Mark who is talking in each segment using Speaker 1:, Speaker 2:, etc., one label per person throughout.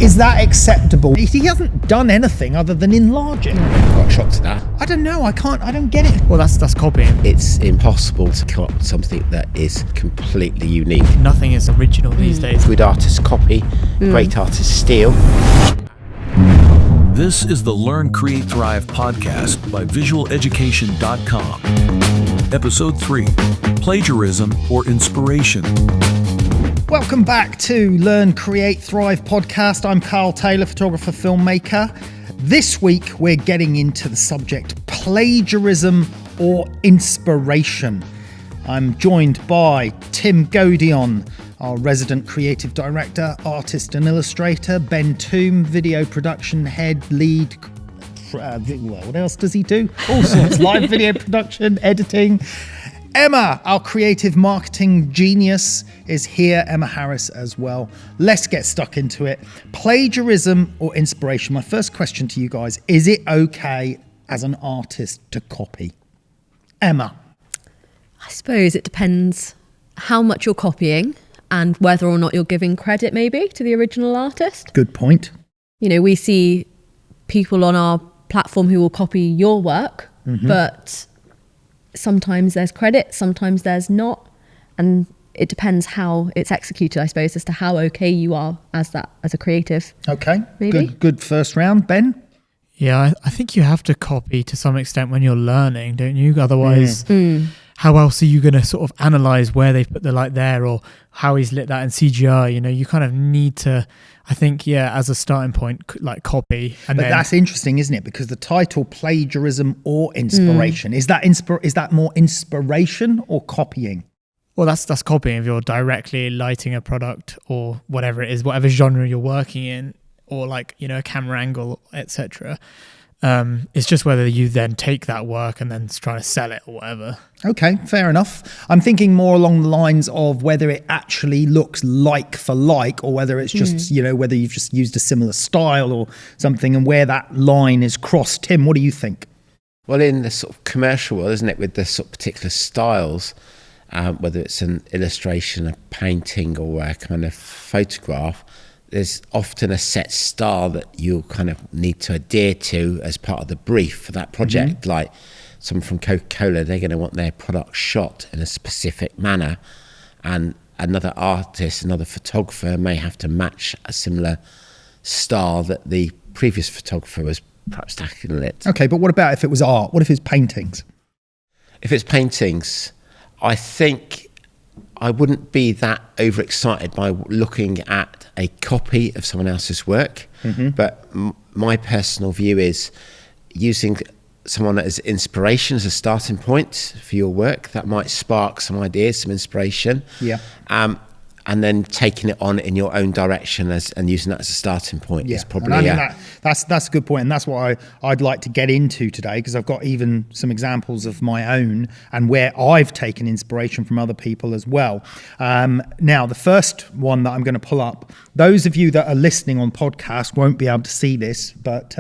Speaker 1: Is that acceptable? He hasn't done anything other than enlarge it.
Speaker 2: I'm quite shocked at that.
Speaker 1: I don't know, I don't get it.
Speaker 3: Well, that's copying.
Speaker 2: It's impossible to come up with something that is completely unique.
Speaker 3: Nothing is original these days.
Speaker 2: Good artists copy, great artists steal.
Speaker 4: This is the Learn, Create, Thrive podcast by visualeducation.com. Episode 3, Plagiarism or Inspiration.
Speaker 1: Welcome back to Learn, Create, Thrive podcast. I'm Karl Taylor, photographer, filmmaker. This week, we're getting into the subject plagiarism or inspiration. I'm joined by Tim Godion, our resident creative director, artist and illustrator, Ben Toom, video production head, lead. What else does he do? All sorts, live video production, editing. Emma, our creative marketing genius, is here. Emma Harris as well. Let's get stuck into it. Plagiarism or inspiration? My first question to you guys, is it okay as an artist to copy? Emma.
Speaker 5: I suppose it depends how much you're copying and whether or not you're giving credit maybe to the original artist.
Speaker 1: Good point.
Speaker 5: You know, we see people on our platform who will copy your work, but sometimes there's credit, sometimes there's not. And it depends how it's executed, I suppose, as to how okay you are as a creative.
Speaker 1: Okay,
Speaker 5: maybe.
Speaker 1: Good first round. Ben?
Speaker 3: Yeah, I think you have to copy to some extent when you're learning, don't you? Otherwise, how else are you going to sort of analyze where they've put the light there or how he's lit that in CGI? You know, you kind of need to, I think, as a starting point, like copy. But
Speaker 1: that's interesting, isn't it? Because the title plagiarism or inspiration, is that more inspiration or copying?
Speaker 3: Well, that's copying if you're directly lighting a product or whatever it is, whatever genre you're working in, or like, you know, a camera angle, etc. It's just whether you then take that work and then try to sell it or whatever.
Speaker 1: Okay, fair enough. I'm thinking more along the lines of whether it actually looks like for like, or whether it's just, you know, whether you've just used a similar style or something, and where that line is crossed. Tim, what do you think?
Speaker 2: Well, in the sort of commercial world, isn't it, with the sort of particular styles, whether it's an illustration, a painting, or a kind of photograph, there's often a set style that you kind of need to adhere to as part of the brief for that project. Like someone from Coca-Cola, they're going to want their product shot in a specific manner, and another artist, another photographer may have to match a similar style that the previous photographer was perhaps tackling it.
Speaker 1: Okay, but what about if it was art? What if it's paintings?
Speaker 2: If it's paintings, I think I wouldn't be that overexcited by looking at a copy of someone else's work. But my personal view is using someone as inspiration, as a starting point for your work. That might spark some ideas, some inspiration. And then taking it on in your own direction and using that as a starting point is probably...
Speaker 1: And I think that's a good point, and that's what I'd like to get into today, because I've got even some examples of my own and where I've taken inspiration from other people as well. Now, the first one that I'm going to pull up, those of you that are listening on podcast won't be able to see this, but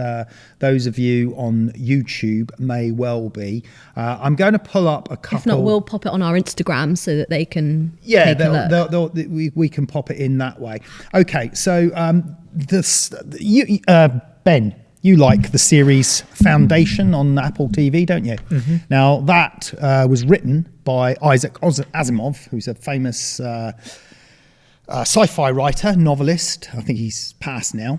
Speaker 1: those of you on YouTube may well be. I'm going to pull up a couple...
Speaker 5: If not, we'll pop it on our Instagram so that they can take a look. We can pop it in that way. Okay, so Ben, you like the series Foundation on Apple TV, don't you? Now, that was written by Isaac Asimov, who's a famous sci-fi writer, novelist. I think he's passed now.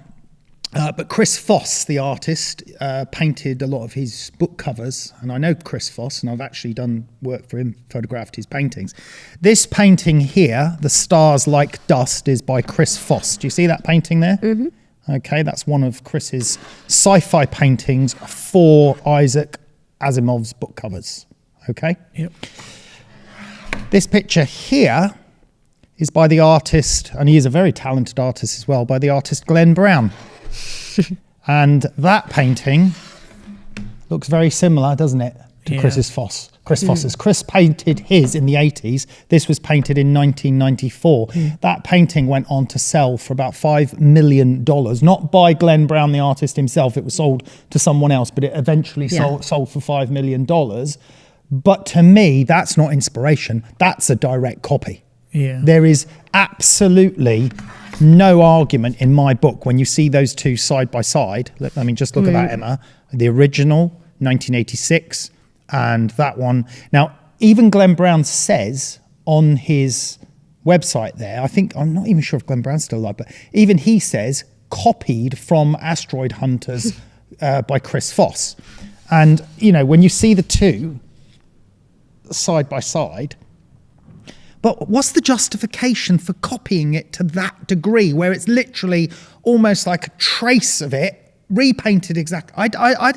Speaker 5: But Chris Foss, the artist, painted a lot of his book covers. And I know Chris Foss, and I've actually done work for him, photographed his paintings. This painting here, The Stars Like Dust, is by Chris Foss. Do you see that painting there? Okay, that's one of Chris's sci-fi paintings for Isaac Asimov's book covers. Okay?
Speaker 3: Yep.
Speaker 1: This picture here is by the artist, and he is a very talented artist as well, by the artist Glenn Brown. And that painting looks very similar, doesn't it, to Chris Foss's. Chris painted his in the 80s. This was painted in 1994. That painting went on to sell for about $5 million, not by Glenn Brown, the artist himself. It was sold to someone else, but it eventually sold for $5 million. But to me, that's not inspiration. That's a direct copy.
Speaker 3: Yeah.
Speaker 1: There is absolutely no argument in my book when you see those two side by side. I mean, just look at that, Emma. The original, 1986, and that one. Now, even Glenn Brown says on his website there, I think, I'm not even sure if Glenn Brown's still alive, but even he says copied from Asteroid Hunters by Chris Foss. And, you know, when you see the two side by side, but what's the justification for copying it to that degree where it's literally almost like a trace of it repainted exactly? I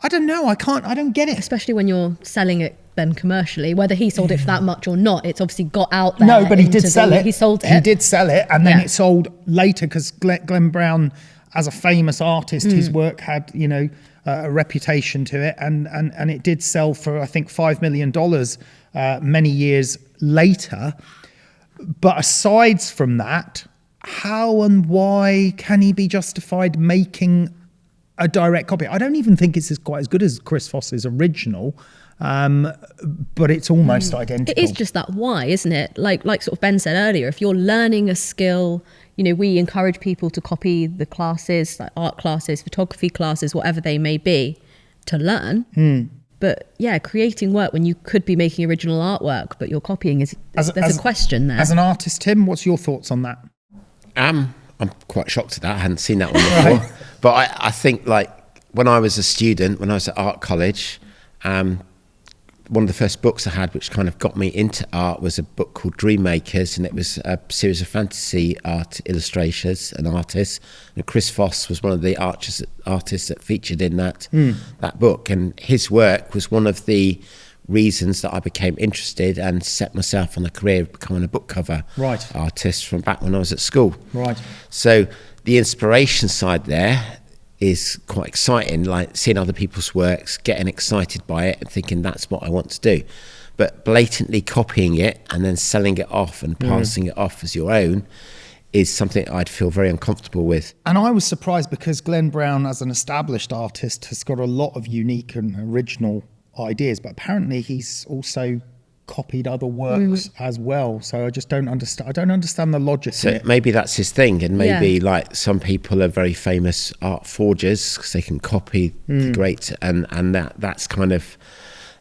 Speaker 1: don't know. I don't get it.
Speaker 6: Especially when you're selling it then commercially, whether he sold it for that much or not, it's obviously got out there.
Speaker 1: No, but he did sell it.
Speaker 6: He sold it.
Speaker 1: He did sell it, and then it sold later because Glenn Brown, as a famous artist, his work had, you know, a reputation to it, and it did sell for, I think, $5 million many years later. But aside from that, how and why can he be justified making a direct copy? I don't even think it's quite as good as Chris Foss's original, but it's almost identical.
Speaker 6: It is just that why, isn't it? Like sort of Ben said earlier, if you're learning a skill, you know, we encourage people to copy the classes, like art classes, photography classes, whatever they may be, to learn. But yeah, creating work when you could be making original artwork, but you're copying, there's a question there.
Speaker 1: As an artist, Tim, what's your thoughts on that?
Speaker 2: I'm quite shocked at that. I hadn't seen that one before. Right. But I think, like, when I was a student, when I was at art college, one of the first books I had which kind of got me into art was a book called Dream Makers, and it was a series of fantasy art illustrators and artists, and Chris Foss was one of the artists that featured in that book, and his work was one of the reasons that I became interested and set myself on a career of becoming a book cover artist from back when I was at school. Right. So the inspiration side there is quite exciting, like seeing other people's works, getting excited by it and thinking that's what I want to do. But blatantly copying it and then selling it off and passing it off as your own is something I'd feel very uncomfortable with.
Speaker 1: And I was surprised because Glenn Brown, as an established artist, has got a lot of unique and original ideas, but apparently he's also copied other works as well. So I just don't understand. I don't understand the logic.
Speaker 2: So maybe that's his thing, and maybe like some people are very famous art forgers because they can copy the great, and that's kind of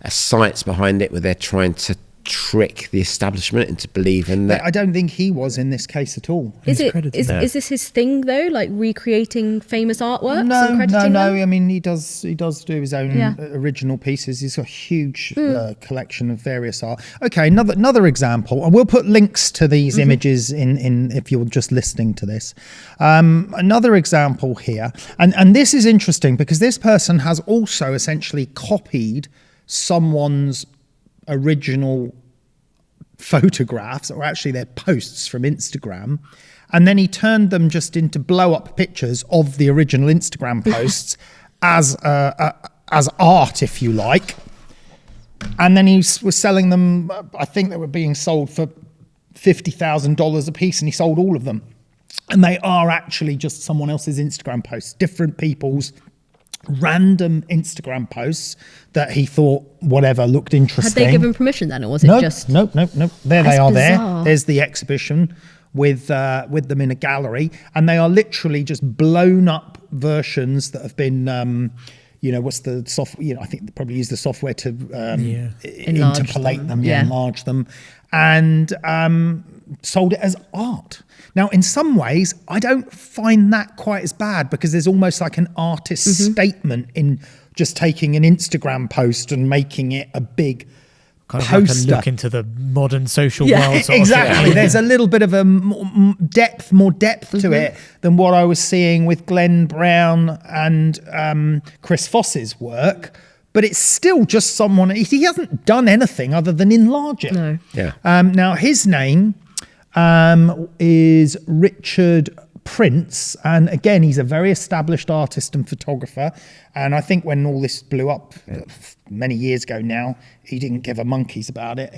Speaker 2: a science behind it where they're trying to trick the establishment into believing that.
Speaker 1: I don't think he was in this case at all.
Speaker 6: Is this his thing though, like recreating famous artworks?
Speaker 1: No. I mean, he does do his own original pieces. He's got a huge collection of various art. Okay, another example, and we'll put links to these images in if you're just listening to this. Another example here, and this is interesting because this person has also essentially copied someone's original photographs, or actually their posts from Instagram, and then he turned them just into blow up pictures of the original Instagram posts as art, if you like, and then he was selling them. I think they were being sold for $50,000 a piece, and he sold all of them, and they are actually just someone else's Instagram posts, different people's random Instagram posts that he thought whatever looked interesting.
Speaker 6: Had they given permission then, or was it just?
Speaker 1: Nope. There they are. Bizarre. There's the exhibition with them in a gallery, and they are literally just blown up versions that have been. What's the software? I think they probably use the software to interpolate them, enlarge them, and sold it as art. Now, in some ways, I don't find that quite as bad because there's almost like an artist's statement in just taking an Instagram post and making it a big
Speaker 3: kind of
Speaker 1: poster.
Speaker 3: Like a look into the modern social world.
Speaker 1: Exactly. There's a little bit of a more depth to it than what I was seeing with Glenn Brown and Chris Foss's work. But it's still just someone. He hasn't done anything other than enlarge it.
Speaker 6: No.
Speaker 2: Yeah.
Speaker 1: Now his name is Richard Prince, and again, he's a very established artist and photographer. And I think when all this blew up many years ago now, he didn't give a monkey's about it.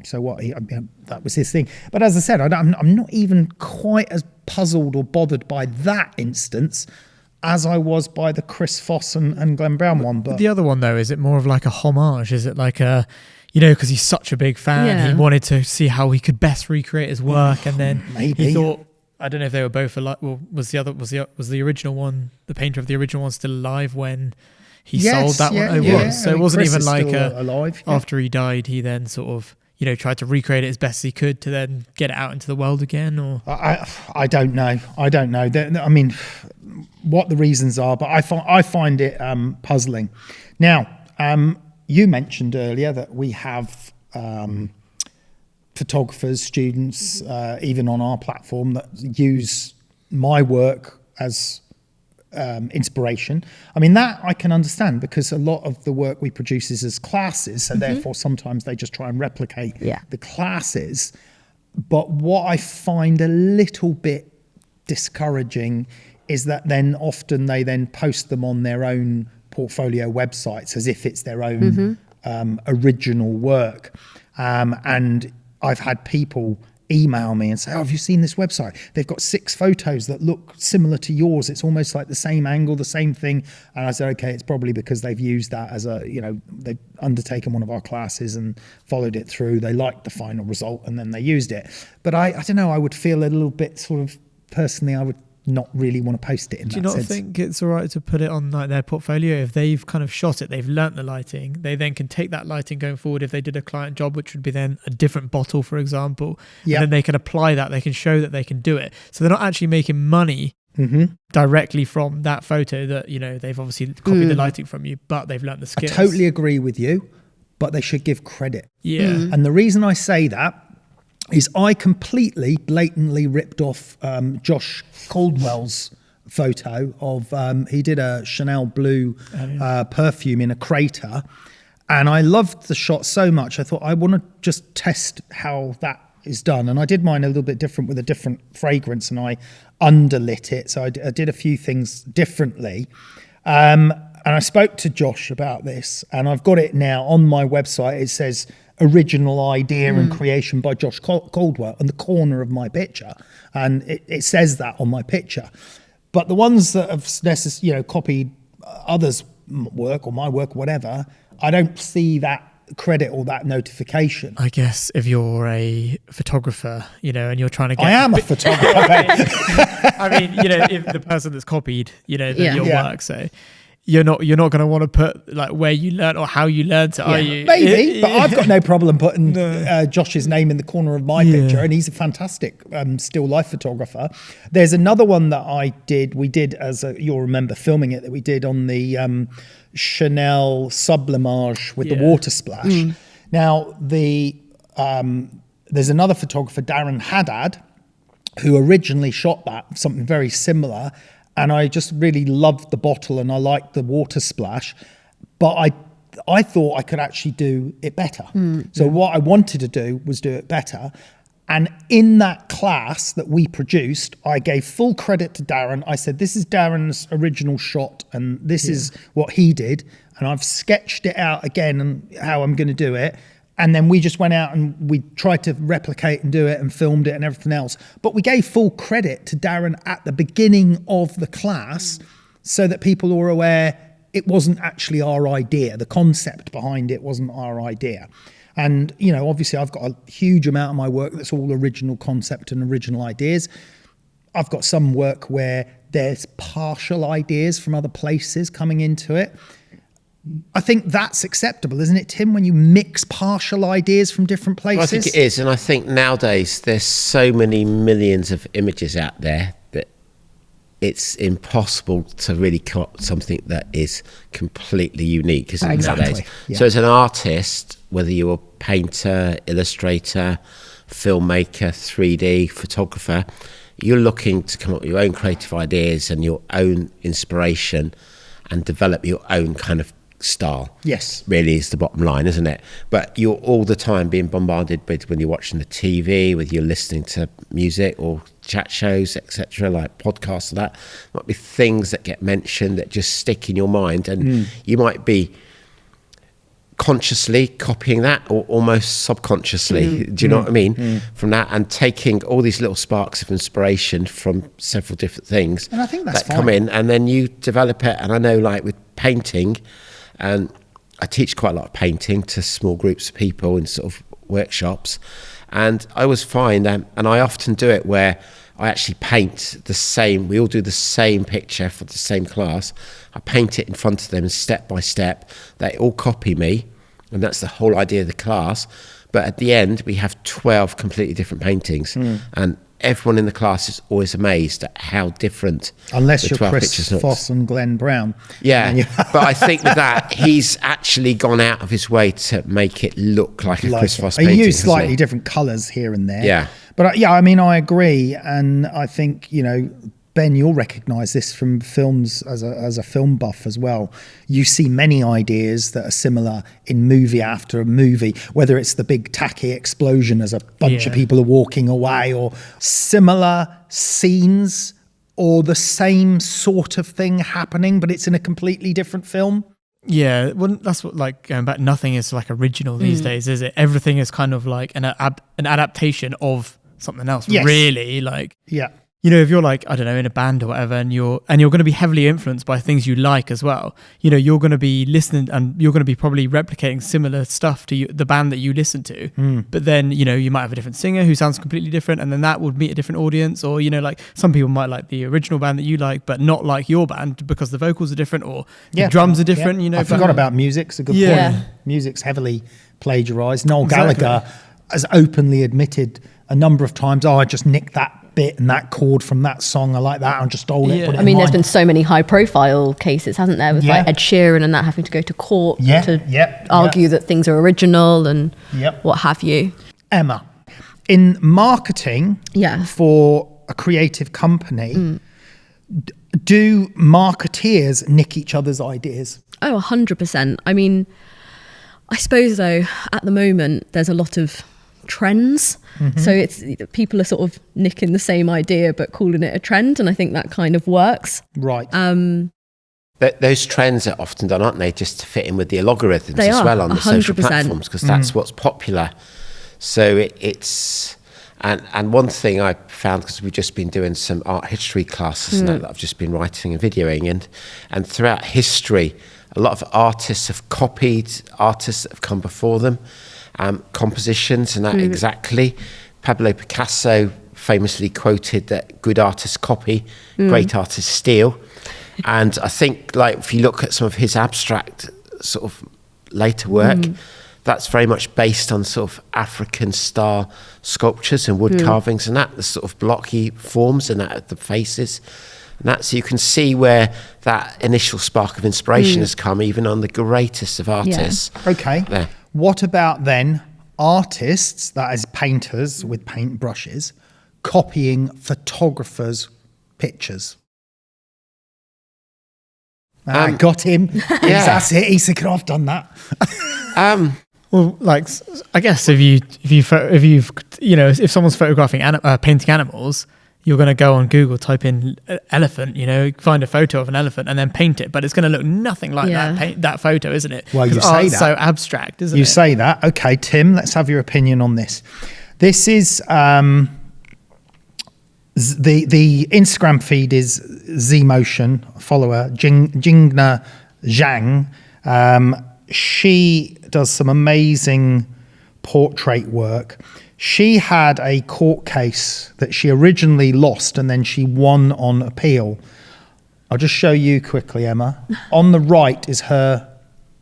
Speaker 1: So what? That was his thing. But as I said, I'm not even quite as puzzled or bothered by that instance as I was by the Chris Foss and Glenn Brown one. But
Speaker 3: the other one, though, is it more of like a homage? Is it like a, because he's such a big fan, he wanted to see how he could best recreate his work, and then he thought, I don't know if they were both alive. Well, was the original one, the painter of the original one, still alive when he sold that one? It was. So it wasn't
Speaker 5: Chris
Speaker 3: even like
Speaker 5: alive. Yeah.
Speaker 3: after he died, he then sort of, you know, tried to recreate it as best he could to then get it out into the world again, or
Speaker 5: I don't know. I mean, what the reasons are, but I find it puzzling. Now, you mentioned earlier that we have photographers, students, even on our platform, that use my work as inspiration. I mean, that I can understand, because a lot of the work we produce is as classes, so therefore sometimes they just try and replicate the classes. But what I find a little bit discouraging is that then often they then post them on their own portfolio websites as if it's their own original work. And I've had people email me and say, oh, have you seen this website? They've got 6 photos that look similar to yours. It's almost like the same angle, the same thing. And I said, okay, it's probably because they've used that as a, you know, they've undertaken one of our classes and followed it through. They liked the final result and then they used it. But I don't know, I would feel a little bit sort of, personally, I would not really want to post it in that sense.
Speaker 3: Do you not think it's all right to put it on like their portfolio? If they've kind of shot it, they've learnt the lighting, they then can take that lighting going forward if they did a client job, which would be then a different bottle, for example, and then they can apply that, they can show that they can do it. So they're not actually making money directly from that photo that, you know, they've obviously copied the lighting from you, but they've learnt the skills.
Speaker 5: I totally agree with you, but they should give credit.
Speaker 3: Yeah.
Speaker 5: And the reason I say that is I completely blatantly ripped off Josh Caldwell's photo of he did a Chanel blue perfume in a crater, and I loved the shot so much I thought I want to just test how that is done. And I did mine a little bit different with a different fragrance, and I underlit it, so I did a few things differently. And I spoke to Josh about this, and I've got it now on my website. It says original idea and creation by Josh Caldwell in the corner of my picture, and it says that on my picture. But the ones that have copied others' work or my work, whatever, I don't see that credit or that notification.
Speaker 3: I guess if you're a photographer, you know, and you're trying to get...
Speaker 5: I am a photographer.
Speaker 3: I mean, you know, if the person that's copied, you know, your work, so... You're not going to want to put like where you learned or how you learned it, are you?
Speaker 5: Maybe, but I've got no problem putting Josh's name in the corner of my picture, and he's a fantastic still life photographer. There's another one that we did as you'll remember filming it, that we did on the Chanel sublimage with the water splash. Now there's another photographer, Darren Haddad, who originally shot that, something very similar. And I just really loved the bottle and I liked the water splash, but I thought I could actually do it better. So what I wanted to do was do it better. And in that class that we produced, I gave full credit to Darren. I said, this is Darren's original shot and this is what he did. And I've sketched it out again and how I'm going to do it. And then we just went out and we tried to replicate and do it and filmed it and everything else. But we gave full credit to Darren at the beginning of the class so that people were aware it wasn't actually our idea. The concept behind it wasn't our idea. And, you know, obviously I've got a huge amount of my work that's all original concept and original ideas. I've got some work where there's partial ideas from other places coming into it. I think that's acceptable, isn't it, Tim, when you mix partial ideas from different places?
Speaker 2: Well, I think it is, and I think nowadays there's so many millions of images out there that it's impossible to really come up with something that is completely unique, isn't it, nowadays? Yeah. So as an artist, whether you're a painter, illustrator, filmmaker, 3D, photographer, you're looking to come up with your own creative ideas and your own inspiration and develop your own kind of style.
Speaker 5: Yes,
Speaker 2: really is the bottom line, isn't it? But you're all the time being bombarded with, when you're watching the TV, whether you're listening to music or chat shows, etc., like podcasts and that, might be things that get mentioned that just stick in your mind, and you might be consciously copying that or almost subconsciously, do you know what I mean, from that, and taking all these little sparks of inspiration from several different things,
Speaker 5: and I think that's
Speaker 2: that come in, and then you develop it. And I know, like with painting, and I teach quite a lot of painting to small groups of people in sort of workshops, and I always find and I often do it where I actually paint the same. We all do the same picture for the same class. I paint it in front of them step by step. They all copy me, and that's the whole idea of the class. But at the end, we have 12 completely different paintings, and everyone in the class is always amazed at how different.
Speaker 5: Unless
Speaker 2: the
Speaker 5: you're
Speaker 2: 12
Speaker 5: Chris
Speaker 2: pictures look.
Speaker 5: Foss and Glenn Brown.
Speaker 2: Yeah, but I think with that, he's actually gone out of his way to make it look like a Chris Foss painting.
Speaker 5: He used slightly different colours here and there.
Speaker 2: Yeah.
Speaker 5: But yeah, I mean, I agree. And I think, you know, Ben, you'll recognise this from films as a film buff as well. You see many ideas that are similar in movie after movie, whether it's the big tacky explosion as a bunch of people are walking away, or similar scenes or the same sort of thing happening, but it's in a completely different film.
Speaker 3: Yeah, well, that's what, like, going back, nothing is like original these days, is it? Everything is kind of like an adaptation of something else.
Speaker 5: Yes.
Speaker 3: Really, like,
Speaker 5: Yeah.
Speaker 3: you know, if you're like, I don't know, in a band or whatever, and you're going to be heavily influenced by things you like as well, you know, you're going to be listening and you're going to be probably replicating similar stuff to the band that you listen to. But then, you know, you might have a different singer who sounds completely different, and then that would meet a different audience. Or, you know, like some people might like the original band that you like, but not like your band because the vocals are different or the drums are different, you know.
Speaker 5: I forgot about music. It's a good point. Music's heavily plagiarised. Noel Gallagher has openly admitted a number of times, I just nicked that bit and that chord from that song. I like that. I just stole it. Put it
Speaker 6: I mean,
Speaker 5: in
Speaker 6: there's
Speaker 5: mine.
Speaker 6: been so many high-profile cases, hasn't there, with like Ed Sheeran and that having to go to court to argue that things are original and what have you.
Speaker 5: Emma, in marketing for a creative company, do marketeers nick each other's ideas?
Speaker 6: Oh, 100%. I mean, I suppose though, at the moment, there's a lot of trends. So it's people are sort of nicking the same idea but calling it a trend, and I think that kind of works.
Speaker 5: Right.
Speaker 2: Those trends are often done, aren't they, just to fit in with the algorithms
Speaker 6: They
Speaker 2: as
Speaker 6: are,
Speaker 2: well on the
Speaker 6: 100%.
Speaker 2: social platforms, because that's what's popular. So it's and one thing I found, because we've just been doing some art history classes now that I've just been writing and videoing, and throughout history, a lot of artists have copied artists that have come before them. Compositions and that exactly. Pablo Picasso famously quoted that good artists copy, great artists steal. And I think, like, if you look at some of his abstract sort of later work, that's very much based on sort of African style sculptures and wood carvings and that, the sort of blocky forms and that, the faces. And that, so you can see where that initial spark of inspiration has come, even on the greatest of artists.
Speaker 5: Okay.
Speaker 2: There.
Speaker 5: What about then artists, that is painters with paint brushes, copying photographers' pictures? Got him. That's it. He said, I've done that.
Speaker 3: Well, like, I guess if someone's photographing painting animals, you're going to go on Google, type in elephant, you know, find a photo of an elephant and then paint it, but it's going to look nothing like that photo, isn't it?
Speaker 5: Well, you say
Speaker 3: it's so abstract, isn't it?
Speaker 5: You say that. Okay, Tim, let's have your opinion on this. This is the Instagram feed is Zmotion, follower Jingna Zhang. She does some amazing portrait work. She had a court case that she originally lost and then she won on appeal. I'll just show you quickly, Emma. On the right is her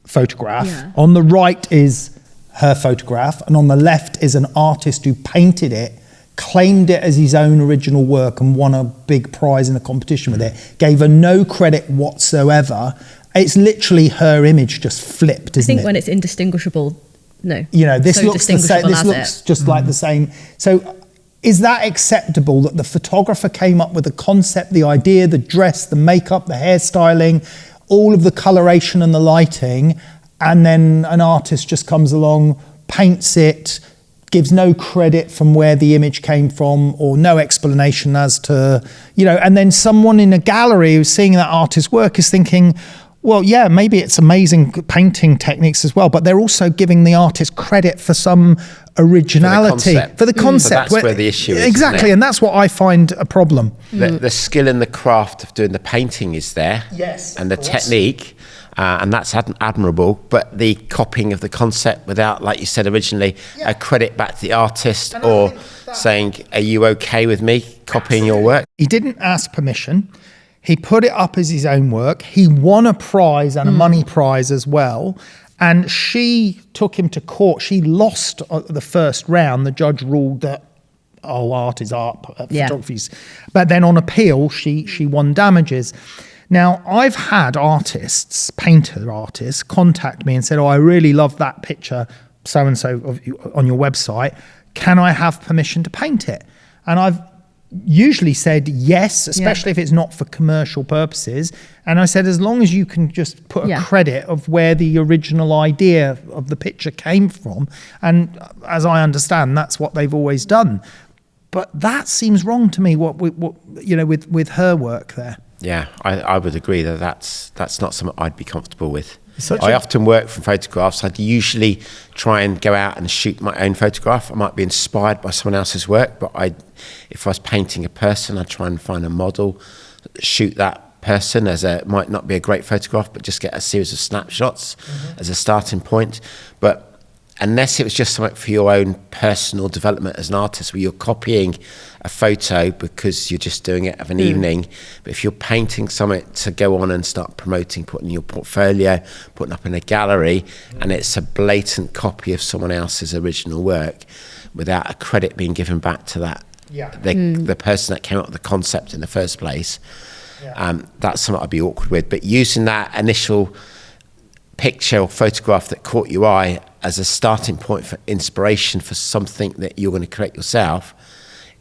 Speaker 5: photograph. On the right is her photograph, and on the left is an artist who painted it, claimed it as his own original work and won a big prize in a competition with it, gave her no credit whatsoever. It's literally her image just flipped, isn't it?
Speaker 6: I think when it's indistinguishable, no.
Speaker 5: You know, this
Speaker 6: so
Speaker 5: looks the same. This looks just like the same. So is that acceptable that the photographer came up with the concept, the idea, the dress, the makeup, the hairstyling, all of the coloration and the lighting, and then an artist just comes along, paints it, gives no credit from where the image came from or no explanation as to, you know, and then someone in a gallery who's seeing that artist's work is thinking,
Speaker 1: Well, yeah, maybe it's amazing painting techniques as well, but they're also giving the artist credit for some originality, for the concept.
Speaker 2: So that's where the issue is.
Speaker 1: Exactly, and that's what I find a problem.
Speaker 2: The skill in the craft of doing the painting is there,
Speaker 1: yes,
Speaker 2: and the technique, and that's admirable. But the copying of the concept without, like you said originally, a credit back to the artist or saying, "Are you okay with me copying your work?"
Speaker 1: He didn't ask permission. He put it up as his own work. He won a prize and a money prize as well. And she took him to court. She lost the first round. The judge ruled that, art is art, photography's. But then on appeal, she won damages. Now, I've had painter artists, contact me and said, I really love that picture, so-and-so on your website. Can I have permission to paint it? And I've usually said yes, especially if it's not for commercial purposes. And I said, as long as you can just put a credit of where the original idea of the picture came from. And as I understand, that's what they've always done. But that seems wrong to me, with her work there.
Speaker 2: Yeah, I would agree that's not something I'd be comfortable with. I often work from photographs. I'd usually try and go out and shoot my own photograph. I might be inspired by someone else's work, but if I was painting a person, I'd try and find a model, shoot that person might not be a great photograph, but just get a series of snapshots as a starting point. But unless it was just something for your own personal development as an artist, where you're copying a photo because you're just doing it of an evening. But if you're painting something to go on and start promoting, putting in your portfolio, putting up in a gallery, and it's a blatant copy of someone else's original work without a credit being given back to that, the person that came up with the concept in the first place, that's something I'd be awkward with. But using that initial picture or photograph that caught your eye as a starting point for inspiration for something that you're going to create yourself,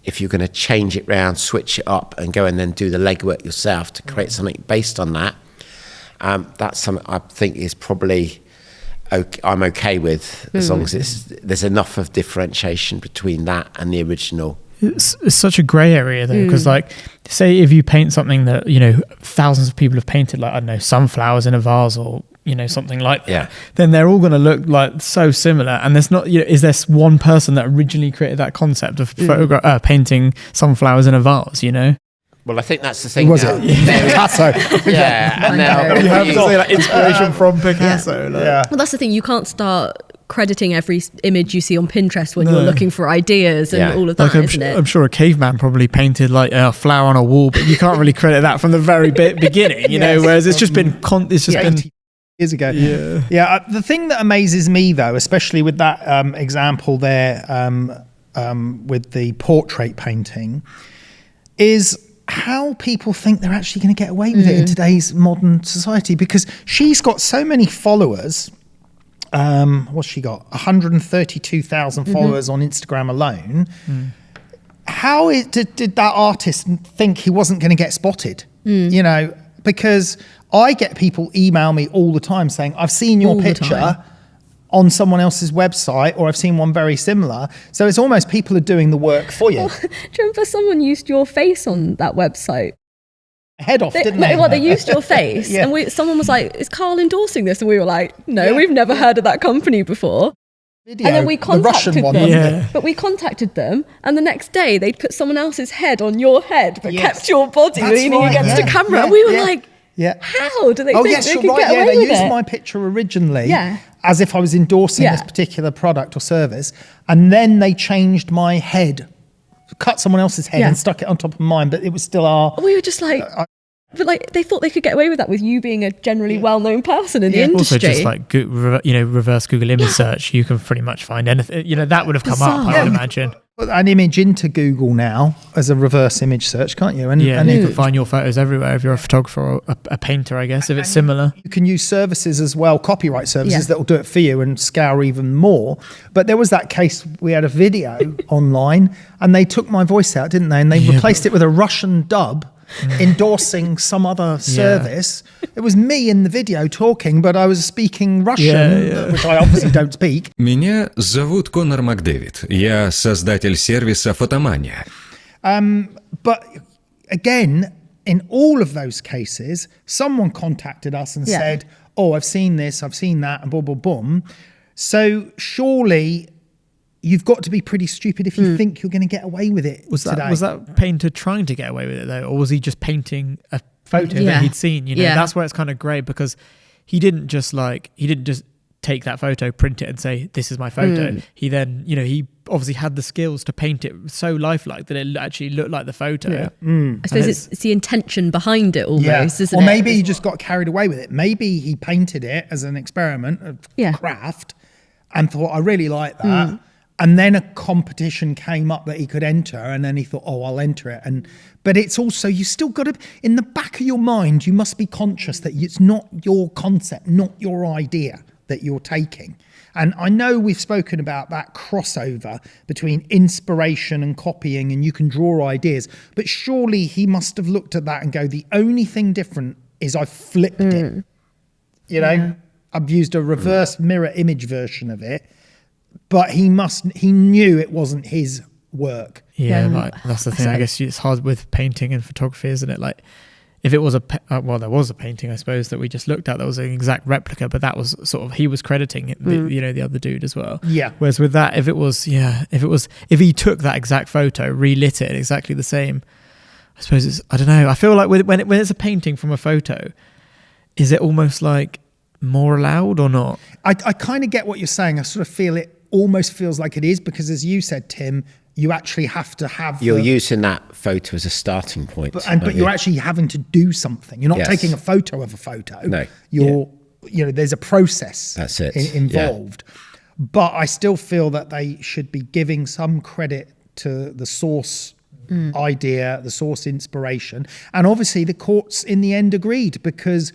Speaker 2: if you're going to change it round, switch it up and go and then do the legwork yourself to create something based on that, that's something I think is probably I'm okay with, as long as there's enough of differentiation between that and the original.
Speaker 3: It's such a grey area though, because say if you paint something that thousands of people have painted, like I don't know, sunflowers in a vase or something like that, then they're all going to look like so similar. And there's not, is there one person that originally created that concept of painting sunflowers in a vase?
Speaker 2: Well, I think that's the thing.
Speaker 1: Was it Picasso?
Speaker 2: And now
Speaker 3: you have to say like inspiration from Picasso.
Speaker 6: Well, that's the thing. You can't start crediting every image you see on Pinterest when you're looking for ideas and all of that, isn't it?
Speaker 3: I'm sure a caveman probably painted like a flower on a wall, but you can't really credit that from the very beginning, whereas it's just been been
Speaker 1: years ago. The thing that amazes me though, especially with that example there with the portrait painting, is how people think they're actually going to get away with it in today's modern society, because she's got so many followers. What's she got? 132,000 followers on Instagram alone. How did that artist think he wasn't going to get spotted? Because I get people email me all the time saying, I've seen your picture on someone else's website, or I've seen one very similar. So it's almost people are doing the work for you.
Speaker 6: Do you remember someone used your face on that website?
Speaker 1: Head off, didn't they?
Speaker 6: Well, they used your face. And someone was like, is Karl endorsing this? And we were like, no, we've never heard of that company before.
Speaker 1: Video,
Speaker 6: and then we contacted
Speaker 1: the Russian
Speaker 6: them.
Speaker 1: one.
Speaker 6: But we contacted them, and the next day they'd put someone else's head on your head, but kept your body leaning against a camera. And we were like, how do they think they could get away
Speaker 1: they
Speaker 6: with
Speaker 1: used
Speaker 6: it?
Speaker 1: my picture originally as if I was endorsing this particular product or service, and then they changed my head, cut someone else's head and stuck it on top of mine, but it was still our...
Speaker 6: We were just like... But like they thought they could get away with that with you being a generally well-known person in the industry.
Speaker 3: Also, just like reverse Google image search, you can pretty much find anything. That would have come up, I would imagine.
Speaker 1: Put an image into Google now as a reverse image search, can't you? And
Speaker 3: you can find your photos everywhere if you're a photographer or a painter, I guess, if it's similar.
Speaker 1: You can use services as well, copyright services that will do it for you and scour even more. But there was that case, we had a video online and they took my voice out, didn't they? And they replaced it with a Russian dub. Endorsing some other service. It was me in the video talking, but I was speaking Russian, which I obviously don't speak.
Speaker 7: Меня зовут Конор Макдэвид. Я создатель сервиса «Фотомания».
Speaker 1: But again, in all of those cases, someone contacted us and said, oh, I've seen this, I've seen that, and boom, boom, boom. So surely you've got to be pretty stupid if you think you're going to get away with it today.
Speaker 3: Was that painter trying to get away with it though? Or was he just painting a photo that he'd seen? You know, that's where it's kind of great, because he didn't just take that photo, print it and say, this is my photo. He then, you know, he obviously had the skills to paint it so lifelike that it actually looked like the photo.
Speaker 6: I suppose it's the intention behind it almost, isn't it?
Speaker 1: Or maybe he just got carried away with it. Maybe he painted it as an experiment of craft and thought, I really like that. And then a competition came up that he could enter, and then he thought, oh, I'll enter it. But it's also, you still got to, in the back of your mind, you must be conscious that it's not your concept, not your idea that you're taking. And I know we've spoken about that crossover between inspiration and copying, and you can draw ideas, but surely he must have looked at that and go, the only thing different is I flipped it. You know, I've used a reverse mirror image version of it, but he knew it wasn't his work.
Speaker 3: Like, that's the thing. I guess it's hard with painting and photography, isn't it? Like, if it was there was a painting, I suppose, that we just looked at that was an exact replica, but that was sort of, he was crediting it, the other dude as well. Yeah. Whereas with that, if he took that exact photo, relit it exactly the same, I suppose I don't know. I feel like when it's a painting from a photo, is it almost like more allowed or not?
Speaker 1: I kind of get what you're saying. I sort of feel it almost feels like it is, because as you said, Tim, you actually have to have...
Speaker 2: You're using that photo as a starting point.
Speaker 1: But you're actually having to do something. You're not taking a photo of a photo.
Speaker 2: No.
Speaker 1: You know, there's a process involved.
Speaker 2: Yeah.
Speaker 1: But I still feel that they should be giving some credit to the source idea, the source inspiration. And obviously the courts in the end agreed, because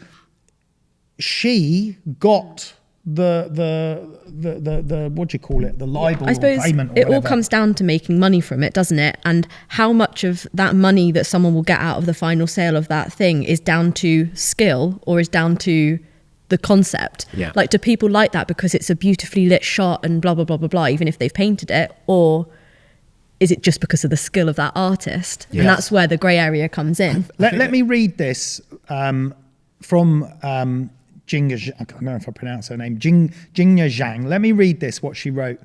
Speaker 1: she got the what do you call it, the libel,
Speaker 6: I suppose
Speaker 1: payment, or
Speaker 6: it
Speaker 1: whatever.
Speaker 6: all comes down to making money from it, doesn't it? And how much of that money that someone will get out of the final sale of that thing is down to skill, or is down to the concept. Like, do people like that because it's a beautifully lit shot and blah blah blah blah blah, even if they've painted it, or is it just because of the skill of that artist? And that's where the grey area comes in.
Speaker 1: Let me read this from Jinga, I don't know if I pronounce her name, Jinga Zhang. Let me read this, what she wrote.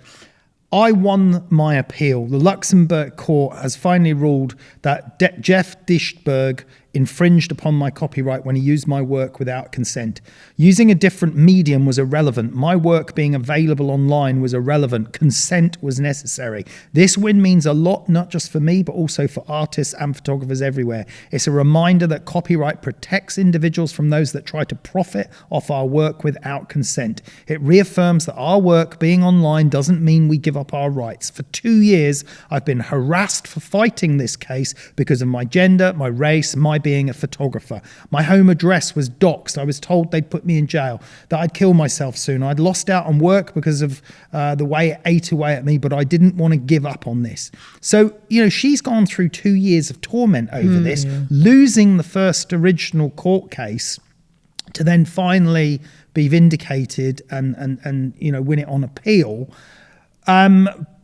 Speaker 1: I won my appeal. The Luxembourg court has finally ruled that Jeff Dishberg infringed upon my copyright when he used my work without consent. Using a different medium was irrelevant. My work being available online was irrelevant. Consent was necessary. This win means a lot, not just for me, but also for artists and photographers everywhere. It's a reminder that copyright protects individuals from those that try to profit off our work without consent. It reaffirms that our work being online doesn't mean we give up our rights. For 2 years, I've been harassed for fighting this case because of my gender, my race, my being a photographer. My home address was doxed. I was told they'd put me in jail, that I'd kill myself soon. I'd lost out on work because of the way it ate away at me, but I didn't want to give up on this. So, you know, she's gone through 2 years of torment over this, losing the first original court case to then finally be vindicated and you know, win it on appeal.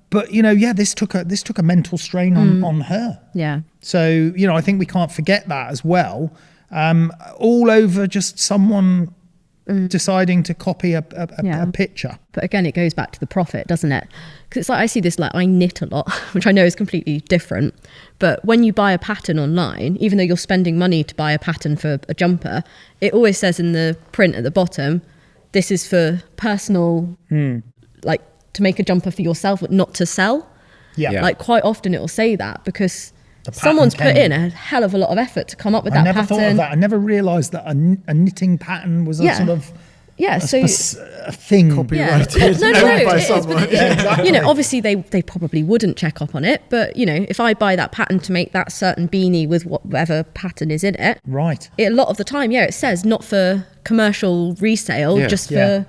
Speaker 1: But you know, this took a mental strain on her.
Speaker 6: Yeah.
Speaker 1: So you know, I think we can't forget that as well. All over just someone deciding to copy a picture.
Speaker 6: But again, it goes back to the profit, doesn't it? Because it's like, I see this, like, I knit a lot, which I know is completely different. But when you buy a pattern online, even though you're spending money to buy a pattern for a jumper, it always says in the print at the bottom, this is for personal, like, to make a jumper for yourself, but not to sell. Yeah. Like, quite often it will say that because someone's put in a hell of a lot of effort to come up with that pattern. I never thought of that.
Speaker 1: I never realised that a knitting pattern was a sort of a thing.
Speaker 3: Copyrighted.
Speaker 6: No,
Speaker 3: by someone.
Speaker 6: You know, obviously they probably wouldn't check up on it, but you know, if I buy that pattern to make that certain beanie with whatever pattern is in it,
Speaker 1: right?
Speaker 6: A lot of the time, it says not for commercial resale, just for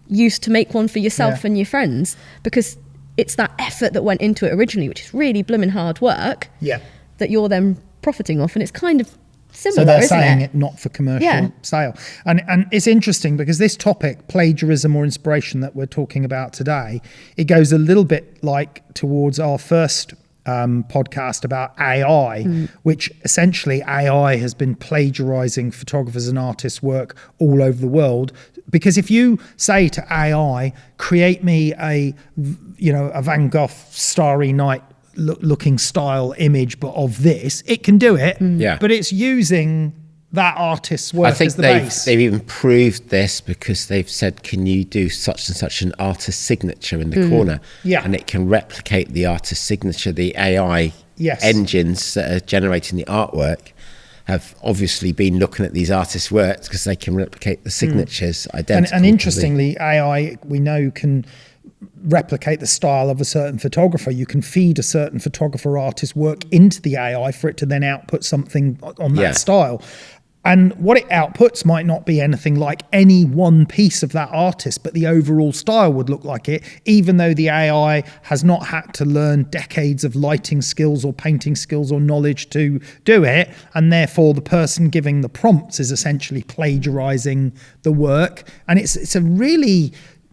Speaker 6: use to make one for yourself and your friends, because it's that effort that went into it originally, which is really blooming hard work. Yeah. That you're then profiting off, and it's kind of similar.
Speaker 1: So they're saying it not for commercial sale, and it's interesting because this topic, plagiarism or inspiration, that we're talking about today, it goes a little bit like towards our first
Speaker 5: podcast about AI, which essentially AI has been plagiarizing photographers and artists' work all over the world. Because if you say to AI, create me a Van Gogh Starry Night looking style image, but of this, it can do it.
Speaker 2: Yeah.
Speaker 5: But it's using that artist's work as the base.
Speaker 2: They've even proved this because they've said, can you do such and such an artist signature in the corner?
Speaker 5: Yeah.
Speaker 2: And it can replicate the artist signature. The AI engines that are generating the artwork have obviously been looking at these artists' works because they can replicate the signatures identically.
Speaker 5: And interestingly, AI, we know, can replicate the style of a certain photographer. You can feed a certain photographer artist's work into the AI for it to then output something on that style. And what it outputs might not be anything like any one piece of that artist, but the overall style would look like it, even though the AI has not had to learn decades of lighting skills or painting skills or knowledge to do it. And therefore, the person giving the prompts is essentially plagiarizing the work. And it's a really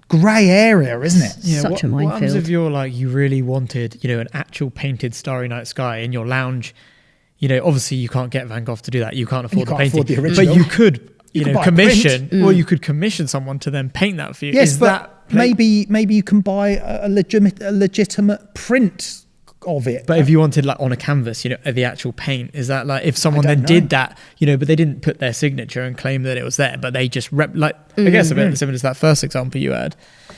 Speaker 5: grey area, isn't it?
Speaker 3: Yeah,
Speaker 6: Such a minefield.
Speaker 3: What happens if you're like, you really wanted, an actual painted Starry Night sky in your lounge? Obviously you can't get Van Gogh to do that. You can't afford the painting,
Speaker 5: afford the original.
Speaker 3: but you could,
Speaker 5: could buy
Speaker 3: commission, or you could commission someone to then paint that for you.
Speaker 5: Yes, maybe you can buy a legitimate print of it.
Speaker 3: But if you wanted like on a canvas, the actual paint, is that like if someone then did that, but they didn't put their signature and claim that it was there, but they just I guess a bit similar to that first example you had.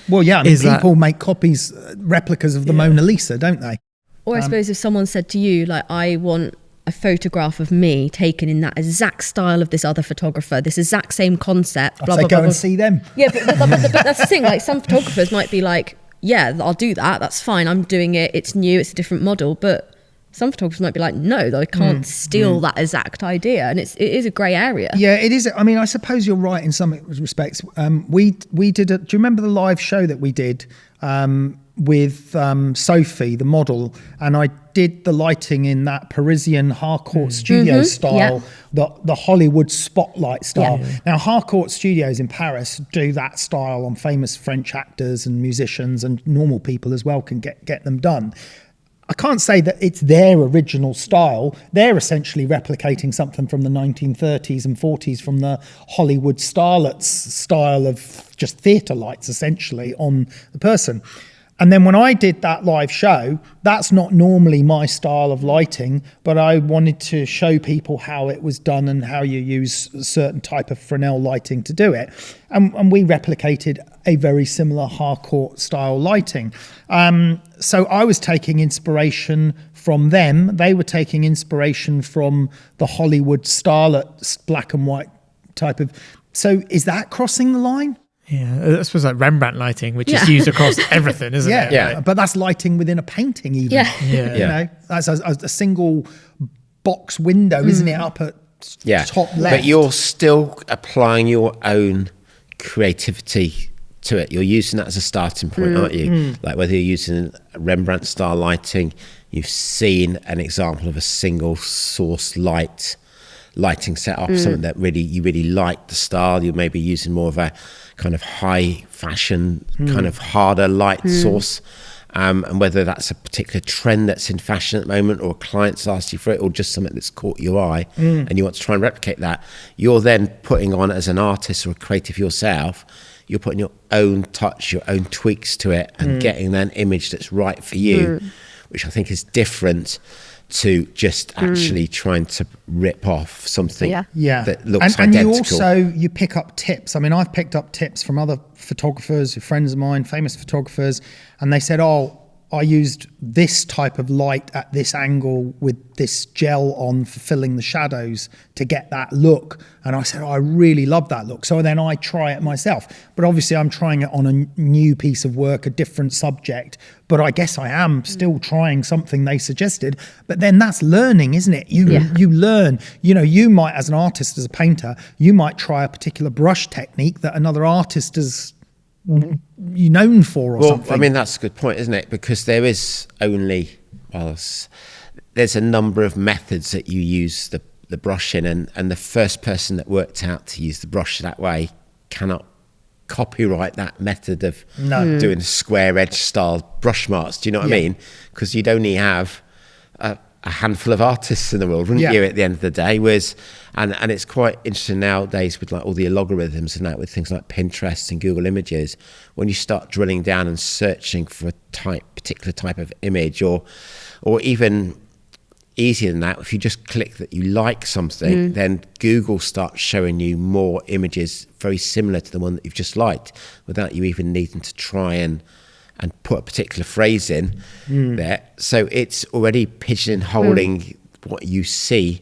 Speaker 5: Well, yeah, people make copies, replicas of the Mona Lisa, don't they?
Speaker 6: Or I suppose if someone said to you, like, I want a photograph of me taken in that exact style of this other photographer, this exact same concept, blah, blah, blah.
Speaker 5: Go and see them.
Speaker 6: Yeah, but that's the thing. Like, some photographers might be like, yeah, I'll do that. That's fine. I'm doing it. It's new. It's a different model. But some photographers might be like, no, I can't steal that exact idea. And it is a grey area.
Speaker 5: Yeah, it is. I mean, I suppose you're right in some respects. We did do you remember the live show that we did with Sophie, the model, and I did the lighting in that Parisian Harcourt studio style, the Hollywood spotlight style. Yeah. Now, Harcourt Studios in Paris do that style on famous French actors and musicians, and normal people as well can get them done. I can't say that it's their original style. They're essentially replicating something from the 1930s and 40s from the Hollywood starlets style of just theatre lights, essentially, on the person. And then when I did that live show, that's not normally my style of lighting, but I wanted to show people how it was done and how you use a certain type of Fresnel lighting to do it. And we replicated a very similar Harcourt style lighting. So I was taking inspiration from them. They were taking inspiration from the Hollywood starlet black and white type of... So is that crossing the line?
Speaker 3: Yeah, I suppose like Rembrandt lighting, which is used across everything, isn't it?
Speaker 5: Yeah, but that's lighting within a painting even.
Speaker 6: Yeah.
Speaker 5: That's a single box window, isn't it, up at top left?
Speaker 2: But you're still applying your own creativity to it. You're using that as a starting point, aren't you? Like whether you're using Rembrandt style lighting, you've seen an example of a single source lighting setup, something that you really like the style. You're maybe using more of a kind of high fashion, kind of harder light source. And whether that's a particular trend that's in fashion at the moment, or a client's asked you for it, or just something that's caught your eye and you want to try and replicate that, you're then putting on, as an artist or a creative yourself, you're putting your own touch, your own tweaks to it, and getting an image that's right for you, which I think is different to just actually trying to rip off something that looks identical.
Speaker 5: And you pick up tips. I mean, I've picked up tips from other photographers, friends of mine, famous photographers, and they said, I used this type of light at this angle with this gel on for filling the shadows to get that look. And I said, I really love that look. So then I try it myself. But obviously I'm trying it on a new piece of work, a different subject. But I guess I am still trying something they suggested. But then that's learning, isn't it? You learn. You might, as an artist, as a painter, you might try a particular brush technique that another artist has known for or something.
Speaker 2: I mean, that's a good point, isn't it? Because there is only, there's a number of methods that you use the brush in, and the first person that worked out to use the brush that way cannot copyright that method of doing square edge style brush marks. Do you know what I mean? Because you'd only have a handful of artists in the world, wouldn't you, at the end of the day? Whereas, and it's quite interesting nowadays with like all the algorithms and that, with things like Pinterest and Google Images, when you start drilling down and searching for a particular type of image, or even easier than that, if you just click that you like something, then Google starts showing you more images very similar to the one that you've just liked, without you even needing to try and put a particular phrase in there. So it's already pigeonholing what you see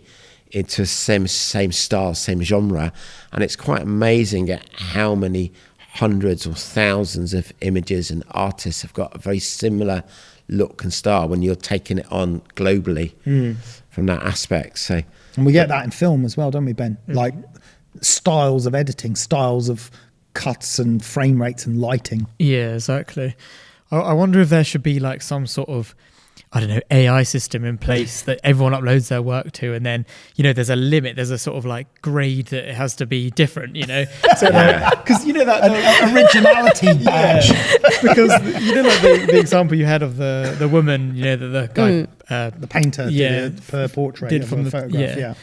Speaker 2: into the same style, same genre. And it's quite amazing at how many hundreds or thousands of images and artists have got a very similar look and style when you're taking it on globally from that aspect. So,
Speaker 5: and we get that in film as well, don't we, Ben? Like styles of editing, styles of cuts and frame rates and lighting.
Speaker 3: Yeah, exactly. I wonder if there should be like some sort of, I don't know, AI system in place that everyone uploads their work to, and then, you know, there's a limit, there's a sort of like grade that it has to be different, you know. So because you know that
Speaker 5: originality badge.
Speaker 3: Because you know, like the example you had of the woman, you know, the guy,
Speaker 5: the painter, did her portrait
Speaker 3: did
Speaker 5: of
Speaker 3: from
Speaker 5: a
Speaker 3: the
Speaker 5: photograph.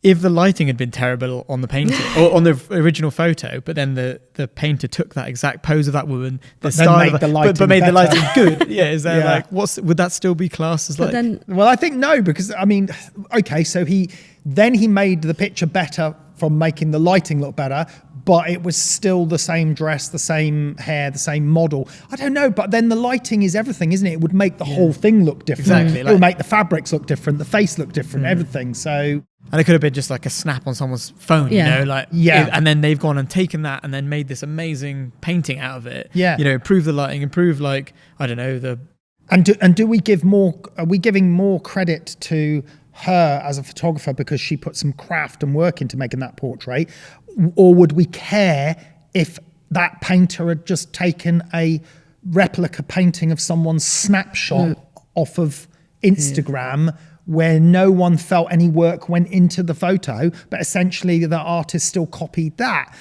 Speaker 3: If the lighting had been terrible on the painting or on the original photo, but then the painter took that exact pose of that woman,
Speaker 5: but made the lighting
Speaker 3: good. Yeah, is there like would that still be classed as like?
Speaker 5: Well, I think no, because I mean, okay, so he made the picture better from making the lighting look better, but it was still the same dress, the same hair, the same model. I don't know, but then the lighting is everything, isn't it? It would make the whole thing look different.
Speaker 3: Exactly,
Speaker 5: it would make the fabrics look different, the face look different, everything. So.
Speaker 3: And it could have been just like a snap on someone's phone, you know, like, and then they've gone and taken that and then made this amazing painting out of it.
Speaker 5: Yeah.
Speaker 3: You know, improve the lighting, improve like, I don't know,
Speaker 5: do we give are we giving more credit to her as a photographer because she put some craft and work into making that portrait? Or would we care if that painter had just taken a replica painting of someone's snapshot off of Instagram where no one felt any work went into the photo, but essentially the artist still copied that?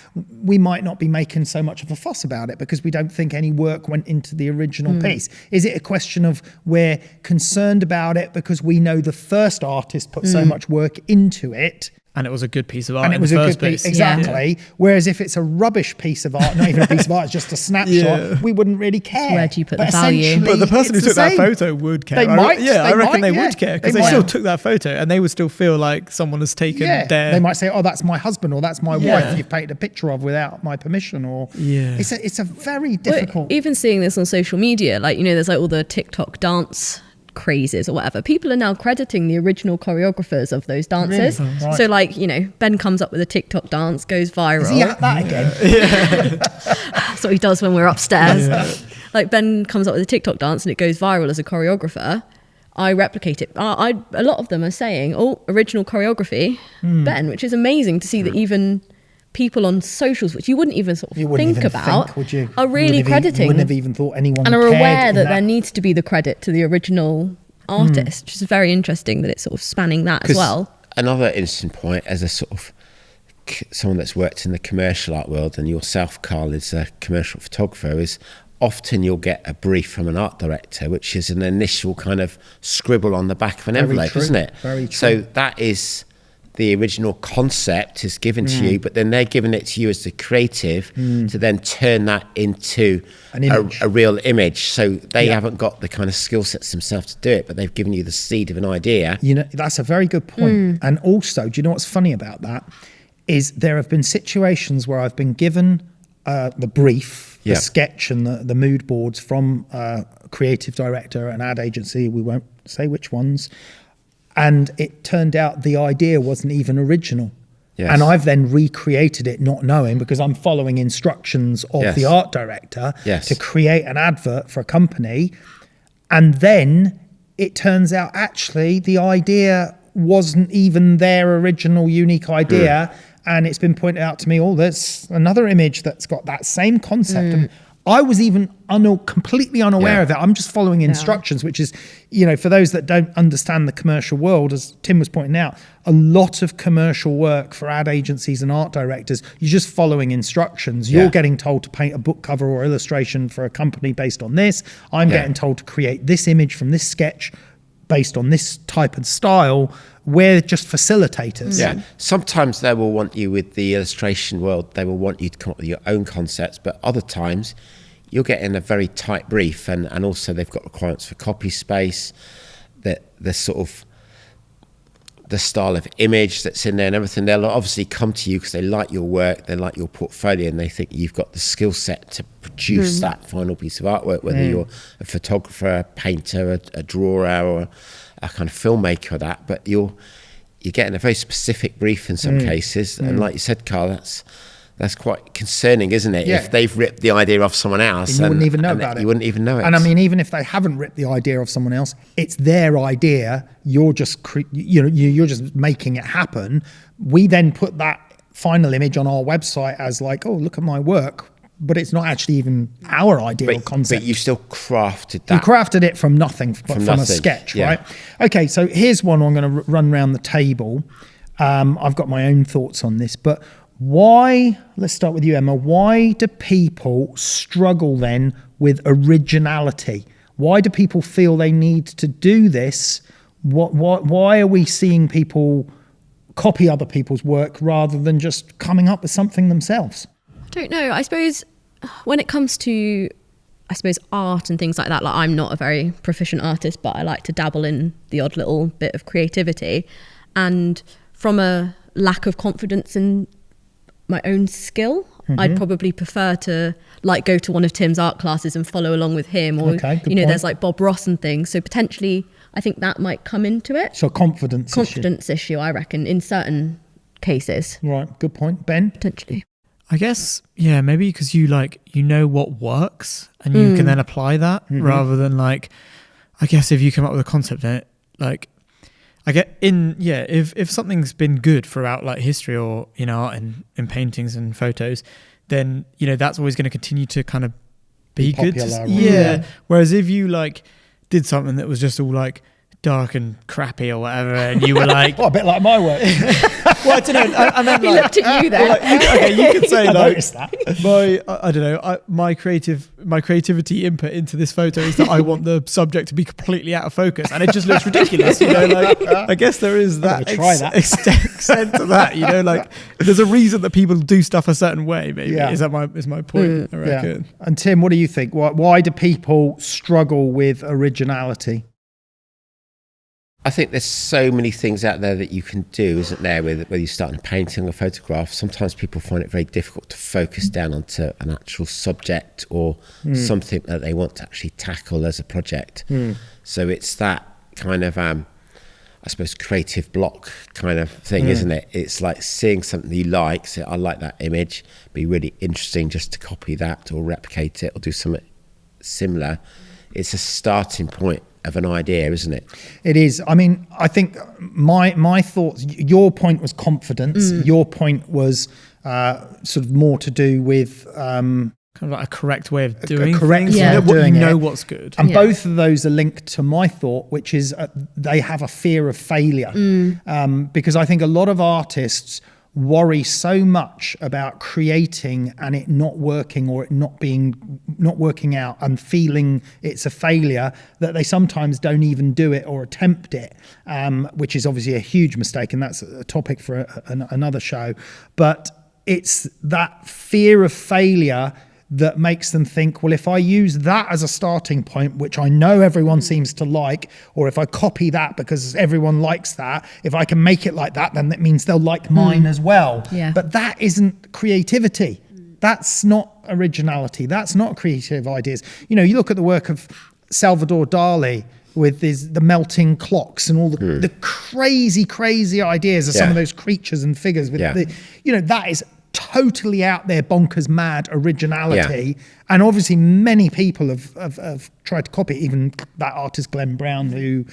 Speaker 5: We might not be making so much of a fuss about it because we don't think any work went into the original piece. Is it a question of we're concerned about it because we know the first artist put so much work into it,
Speaker 3: and it was a good piece of art
Speaker 5: and it was
Speaker 3: in
Speaker 5: a
Speaker 3: the
Speaker 5: good
Speaker 3: first place.
Speaker 5: piece, exactly. Yeah. Whereas if it's a rubbish piece of art, not even a piece of art, it's just a snapshot, we wouldn't really care.
Speaker 6: So where do you put the value?
Speaker 3: But the person who took that photo would care.
Speaker 5: They might.
Speaker 3: I reckon they would care because they still took that photo and they would still feel like someone has taken their.
Speaker 5: They might say, "Oh, that's my husband," or "That's my wife you've painted a picture of without my permission," or it's a very difficult.
Speaker 6: But even seeing this on social media, like, you know, there's like all the TikTok dance crazes or whatever, people are now crediting the original choreographers of those dances.
Speaker 5: Really? Right.
Speaker 6: So like, you know, Ben comes up with a TikTok dance, goes viral.
Speaker 5: Is he at that again?
Speaker 6: That's what he does when we're upstairs. Like, Ben comes up with a TikTok dance and it goes viral as a choreographer. I replicate it. A lot of them are saying, original choreography, Ben, which is amazing to see that even people on socials, which you wouldn't even sort of think about,
Speaker 5: would you?
Speaker 6: Are really crediting.
Speaker 5: You wouldn't have even thought anyone
Speaker 6: and are
Speaker 5: cared
Speaker 6: aware that there needs to be the credit to the original artist, which is very interesting that it's sort of spanning that as well.
Speaker 2: Another interesting point, as a sort of someone that's worked in the commercial art world, and yourself, Karl, is a commercial photographer, is often you'll get a brief from an art director, which is an initial kind of scribble on the back of an envelope, isn't it?
Speaker 5: Very true.
Speaker 2: So that is the original concept is given to you, but then they're giving it to you as the creative to then turn that into a real image. So they haven't got the kind of skill sets themselves to do it, but they've given you the seed of an idea.
Speaker 5: You know, that's a very good point. And also, do you know what's funny about that? Is there have been situations where I've been given the brief, the sketch and the mood boards from a creative director, an ad agency, we won't say which ones, and it turned out the idea wasn't even original. And I've then recreated it not knowing, because I'm following instructions of the art director to create an advert for a company. And then it turns out actually the idea wasn't even their original unique idea. And it's been pointed out to me, there's another image that's got that same concept. And I was even completely unaware of it. I'm just following instructions, which is, you know, for those that don't understand the commercial world, as Tim was pointing out, a lot of commercial work for ad agencies and art directors, you're just following instructions. You're getting told to paint a book cover or illustration for a company based on this. I'm getting told to create this image from this sketch based on this type of style. We're just facilitators.
Speaker 2: Yeah. Sometimes they will want you with the illustration world. They will want you to come up with your own concepts, but other times you're getting a very tight brief, and also they've got requirements for copy space, that the sort of the style of image that's in there and everything. They'll obviously come to you because they like your work, they like your portfolio, and they think you've got the skill set to produce that final piece of artwork, whether you're a photographer, a painter, a drawer, or a kind of filmmaker or that. But you're getting a very specific brief in some cases, and like you said, Karl, that's quite concerning, isn't it?
Speaker 5: Yeah.
Speaker 2: If they've ripped the idea off someone else,
Speaker 5: you wouldn't even know about it.
Speaker 2: You wouldn't even know it.
Speaker 5: And I mean, even if they haven't ripped the idea of someone else, it's their idea. You're just you're just making it happen. We then put that final image on our website as like, oh, look at my work, but it's not actually even our idea or concept.
Speaker 2: But you still crafted that.
Speaker 5: You crafted it from nothing, from a sketch, right? Okay, so here's one I'm going to run around the table. I've got my own thoughts on this, but why, let's start with you, Emma, why do people struggle then with originality? Why do people feel they need to do this? Why are we seeing people copy other people's work rather than just coming up with something themselves?
Speaker 6: I don't know. I suppose when it comes to, art and things like that, like I'm not a very proficient artist, but I like to dabble in the odd little bit of creativity. And from a lack of confidence in my own skill, I'd probably prefer to like go to one of Tim's art classes and follow along with him, or there's like Bob Ross and things. So potentially I think that might come into it.
Speaker 5: So confidence
Speaker 6: issue, I reckon, in certain cases.
Speaker 5: Right, good point. Ben?
Speaker 6: Potentially.
Speaker 3: I guess, yeah, maybe because you know what works and you can then apply that rather than like, I guess if you come up with a concept in it, like, I get if something's been good throughout like history or art and in paintings and photos, then that's always going to continue to kind of be good. Whereas if you like did something that was just all like dark and crappy or whatever, and you were like,
Speaker 5: a bit like my work.
Speaker 3: Well, I don't know. And then
Speaker 6: He looked at you then.
Speaker 3: You could say
Speaker 5: I
Speaker 3: like,
Speaker 5: noticed that.
Speaker 3: I don't know. My creativity input into this photo is that I want the subject to be completely out of focus, and it just looks ridiculous. I guess there is that extent to that. Like there's a reason that people do stuff a certain way. Maybe is my point. I reckon.
Speaker 5: Yeah. And Tim, what do you think? Why do people struggle with originality?
Speaker 2: I think there's so many things out there that you can do, isn't there, whether you start in painting or photograph. Sometimes people find it very difficult to focus down onto an actual subject or something that they want to actually tackle as a project. So it's that kind of, I suppose, creative block kind of thing, isn't it? It's like seeing something you like, say, I like that image, be really interesting just to copy that or replicate it or do something similar. It's a starting point of an idea, isn't it?
Speaker 5: It is. I mean, I think my thoughts, your point was confidence. Your point was sort of more to do with
Speaker 3: kind of like a correct way of doing
Speaker 5: things.
Speaker 3: Yeah.
Speaker 5: Doing
Speaker 3: you know what's good.
Speaker 5: And both of those are linked to my thought, which is they have a fear of failure. Because I think a lot of artists worry so much about creating and it not working or it not working out and feeling it's a failure that they sometimes don't even do it or attempt it, which is obviously a huge mistake, and that's a topic for another show. But it's that fear of failure that makes them think, well, if I use that as a starting point, which I know everyone seems to like, or if I copy that because everyone likes that, if I can make it like that, then that means they'll like mine as well.
Speaker 6: Yeah.
Speaker 5: But that isn't creativity. That's not originality. That's not creative ideas. You look at the work of Salvador Dali with the melting clocks and all the crazy ideas of some of those creatures and figures. With that is totally out there, bonkers mad originality. And obviously many people have tried to copy it. Even that artist Glenn Brown, who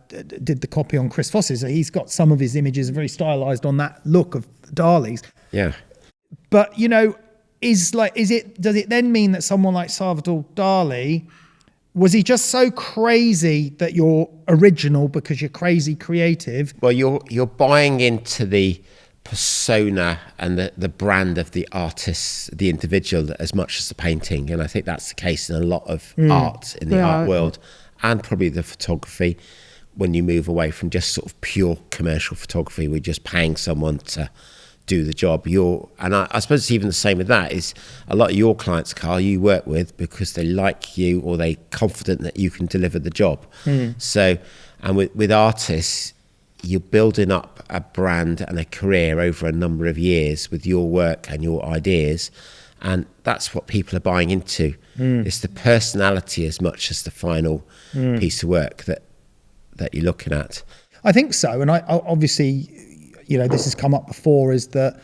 Speaker 5: did the copy on Chris Foss's, he's got some of his images very stylized on that look of Dali's. But does it then mean that someone like Salvador Dali, was he just so crazy that you're original because you're crazy creative?
Speaker 2: Well, you're buying into the persona and the brand of the artist, the individual, as much as the painting. And I think that's the case in a lot of art in the art world, and probably the photography. when you move away from just sort of pure commercial photography, we're just paying someone to do the job. I suppose it's even the same with that, is a lot of your clients, Karl, you work with because they like you or they're confident that you can deliver the job. So, and with artists, you're building up a brand and a career over a number of years with your work and your ideas, and that's what people are buying into. It's the personality as much as the final piece of work that you're looking at.
Speaker 5: I think so. And I obviously, this has come up before, is that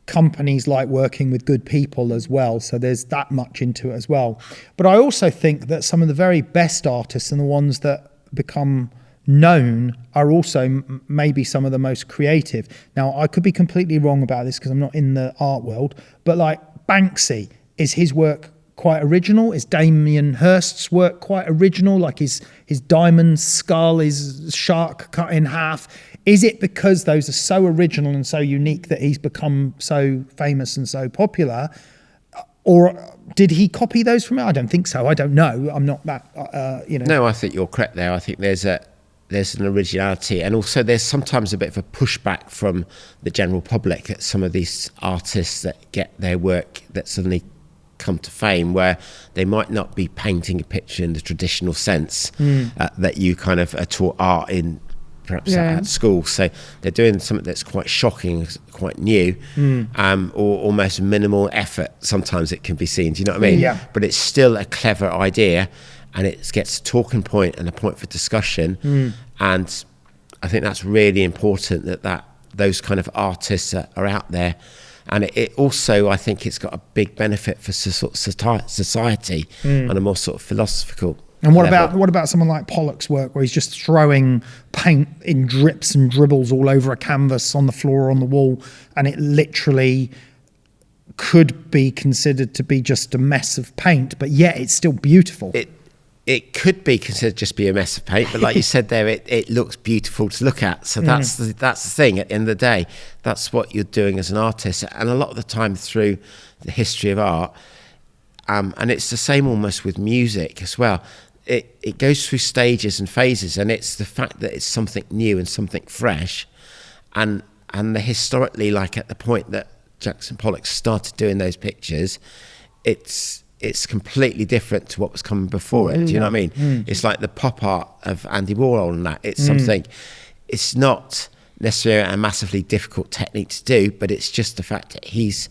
Speaker 5: companies like working with good people as well. So there's that much into it as well. But I also think that some of the very best artists and the ones that become known are also maybe some of the most creative. Now, I could be completely wrong about this because I'm not in the art world, but like Banksy, is his work quite original? Is Damien Hirst's work quite original? Like his diamond skull, his shark cut in half. Is it because those are so original and so unique that he's become so famous and so popular? Or did he copy those from it? I don't think so. I don't know. I'm not that,
Speaker 2: No, I think you're correct there. I think there's an originality, and also there's sometimes a bit of a pushback from the general public at some of these artists that get their work that suddenly come to fame, where they might not be painting a picture in the traditional sense that you kind of are taught art in, perhaps at school. So they're doing something that's quite shocking, quite new, or almost minimal effort. Sometimes it can be seen. Do you know what I mean?
Speaker 5: Yeah.
Speaker 2: But it's still a clever idea, and it gets a talking point and a point for discussion. And I think that's really important that those kind of artists are out there. And it also, I think it's got a big benefit for sort of society on a more sort of philosophical
Speaker 5: And what
Speaker 2: level.
Speaker 5: about someone like Pollock's work, where he's just throwing paint in drips and dribbles all over a canvas, on the floor or on the wall, and it literally could be considered to be just a mess of paint, but yet it's still beautiful.
Speaker 2: It could be considered just be a mess of paint, but like you said there, it looks beautiful to look at. So that's the thing. At the end of the day, that's what you're doing as an artist. And a lot of the time through the history of art, and it's the same almost with music as well. It goes through stages and phases, and it's the fact that it's something new and something fresh, and historically, like at the point that Jackson Pollock started doing those pictures, it's completely different to what was coming before it. Do you know what I mean? It's like the pop art of Andy Warhol and that. It's something, it's not necessarily a massively difficult technique to do, but it's just the fact that he's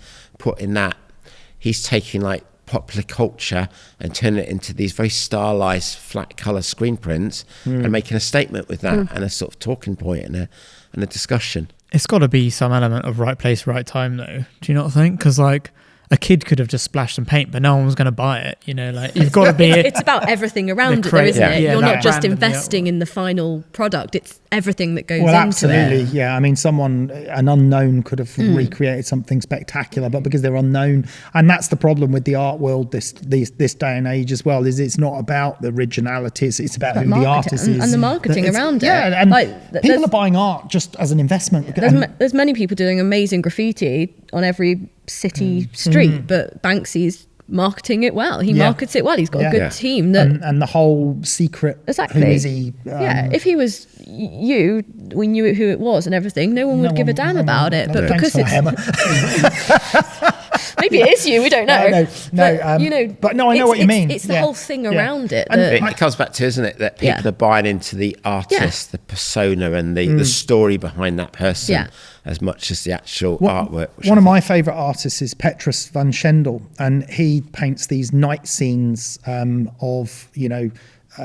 Speaker 2: taking like popular culture and turning it into these very stylized flat color screen prints and making a statement with that and a sort of talking point and a discussion.
Speaker 3: It's got to be some element of right place, right time, though. Do you not think? Because like a kid could have just splashed some paint, but no one was going to buy it. Like you've got to be.
Speaker 6: It's about everything around it, though, isn't it?
Speaker 3: Yeah,
Speaker 6: You're not just
Speaker 3: random,
Speaker 6: investing in the final product. It's everything that goes into
Speaker 5: absolutely,
Speaker 6: it.
Speaker 5: yeah. I mean, an unknown could have recreated something spectacular, but because they're unknown, and that's the problem with the art world this day and age as well, is it's not about the originality. It's about who the artist is
Speaker 6: and the marketing around it.
Speaker 5: Yeah, and
Speaker 6: like,
Speaker 5: people are buying art just as an investment.
Speaker 6: There's many people doing amazing graffiti on every city street, but Banksy's marketing it well. He markets it well. He's got a good team
Speaker 5: and the whole secret.
Speaker 6: Exactly.
Speaker 5: Who is he?
Speaker 6: If he was we knew who it was and everything, no one would give a damn about it. But because it's maybe it is you, we don't know.
Speaker 5: I know what you mean.
Speaker 6: It's the whole thing around it.
Speaker 2: And it comes back to, isn't it, that people are buying into the artist, the persona, and the story behind that person as much as the actual artwork.
Speaker 5: One of my favourite artists is Petrus van Schendel, and he paints these night scenes of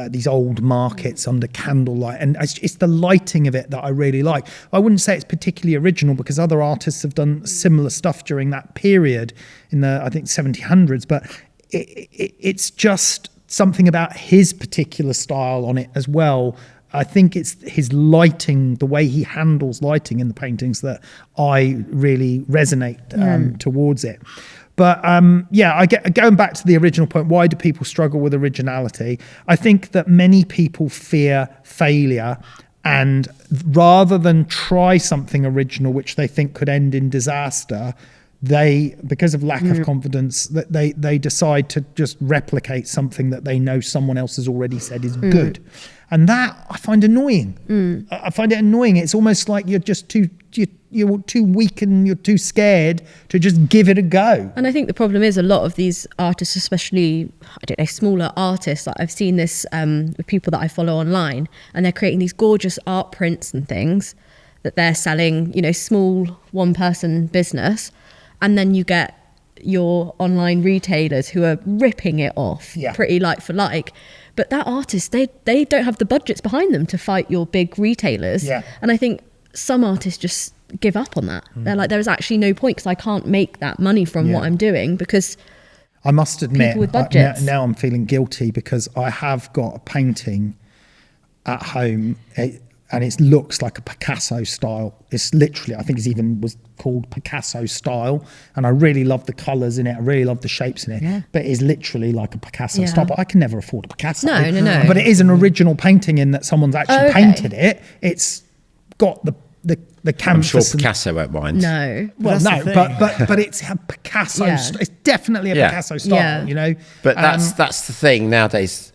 Speaker 5: these old markets under candlelight, and it's the lighting of it that I really like. I wouldn't say it's particularly original because other artists have done similar stuff during that period in the, I think, 1700s, but it's just something about his particular style on it as well. I think it's his lighting, the way he handles lighting in the paintings, that I really resonate towards it. But going back to the original point, why do people struggle with originality? I think that many people fear failure, and rather than try something original which they think could end in disaster, they, because of lack of confidence, that they decide to just replicate something that they know someone else has already said is good. And that I find annoying. I find it annoying. It's almost like you're just you're too weak and you're too scared to just give it a go.
Speaker 6: And I think the problem is a lot of these artists, especially, I don't know, smaller artists, like I've seen this with people that I follow online, and they're creating these gorgeous art prints and things that they're selling, you know, small one-person business. And then you get your online retailers who are ripping it off pretty like for like. But that artist, they don't have the budgets behind them to fight your big retailers. Yeah. And I think some artists just give up on that. They're like, there is actually no point because I can't make that money from what I'm doing because
Speaker 5: I must admit,
Speaker 6: people with budgets.
Speaker 5: Now I'm feeling guilty because I have got a painting at home and it looks like a Picasso style. It's literally, I think it even was called Picasso style. And I really love the colours in it. I really love the shapes in it. Yeah. But it's literally like a Picasso style. But I can never afford a Picasso.
Speaker 6: No.
Speaker 5: But it is an original painting in that someone's actually painted it. It's got the canvas.
Speaker 2: I'm sure Picasso won't mind.
Speaker 6: No.
Speaker 5: Well, no, but it's a Picasso. It's definitely a Picasso style, you know.
Speaker 2: But that's the thing nowadays.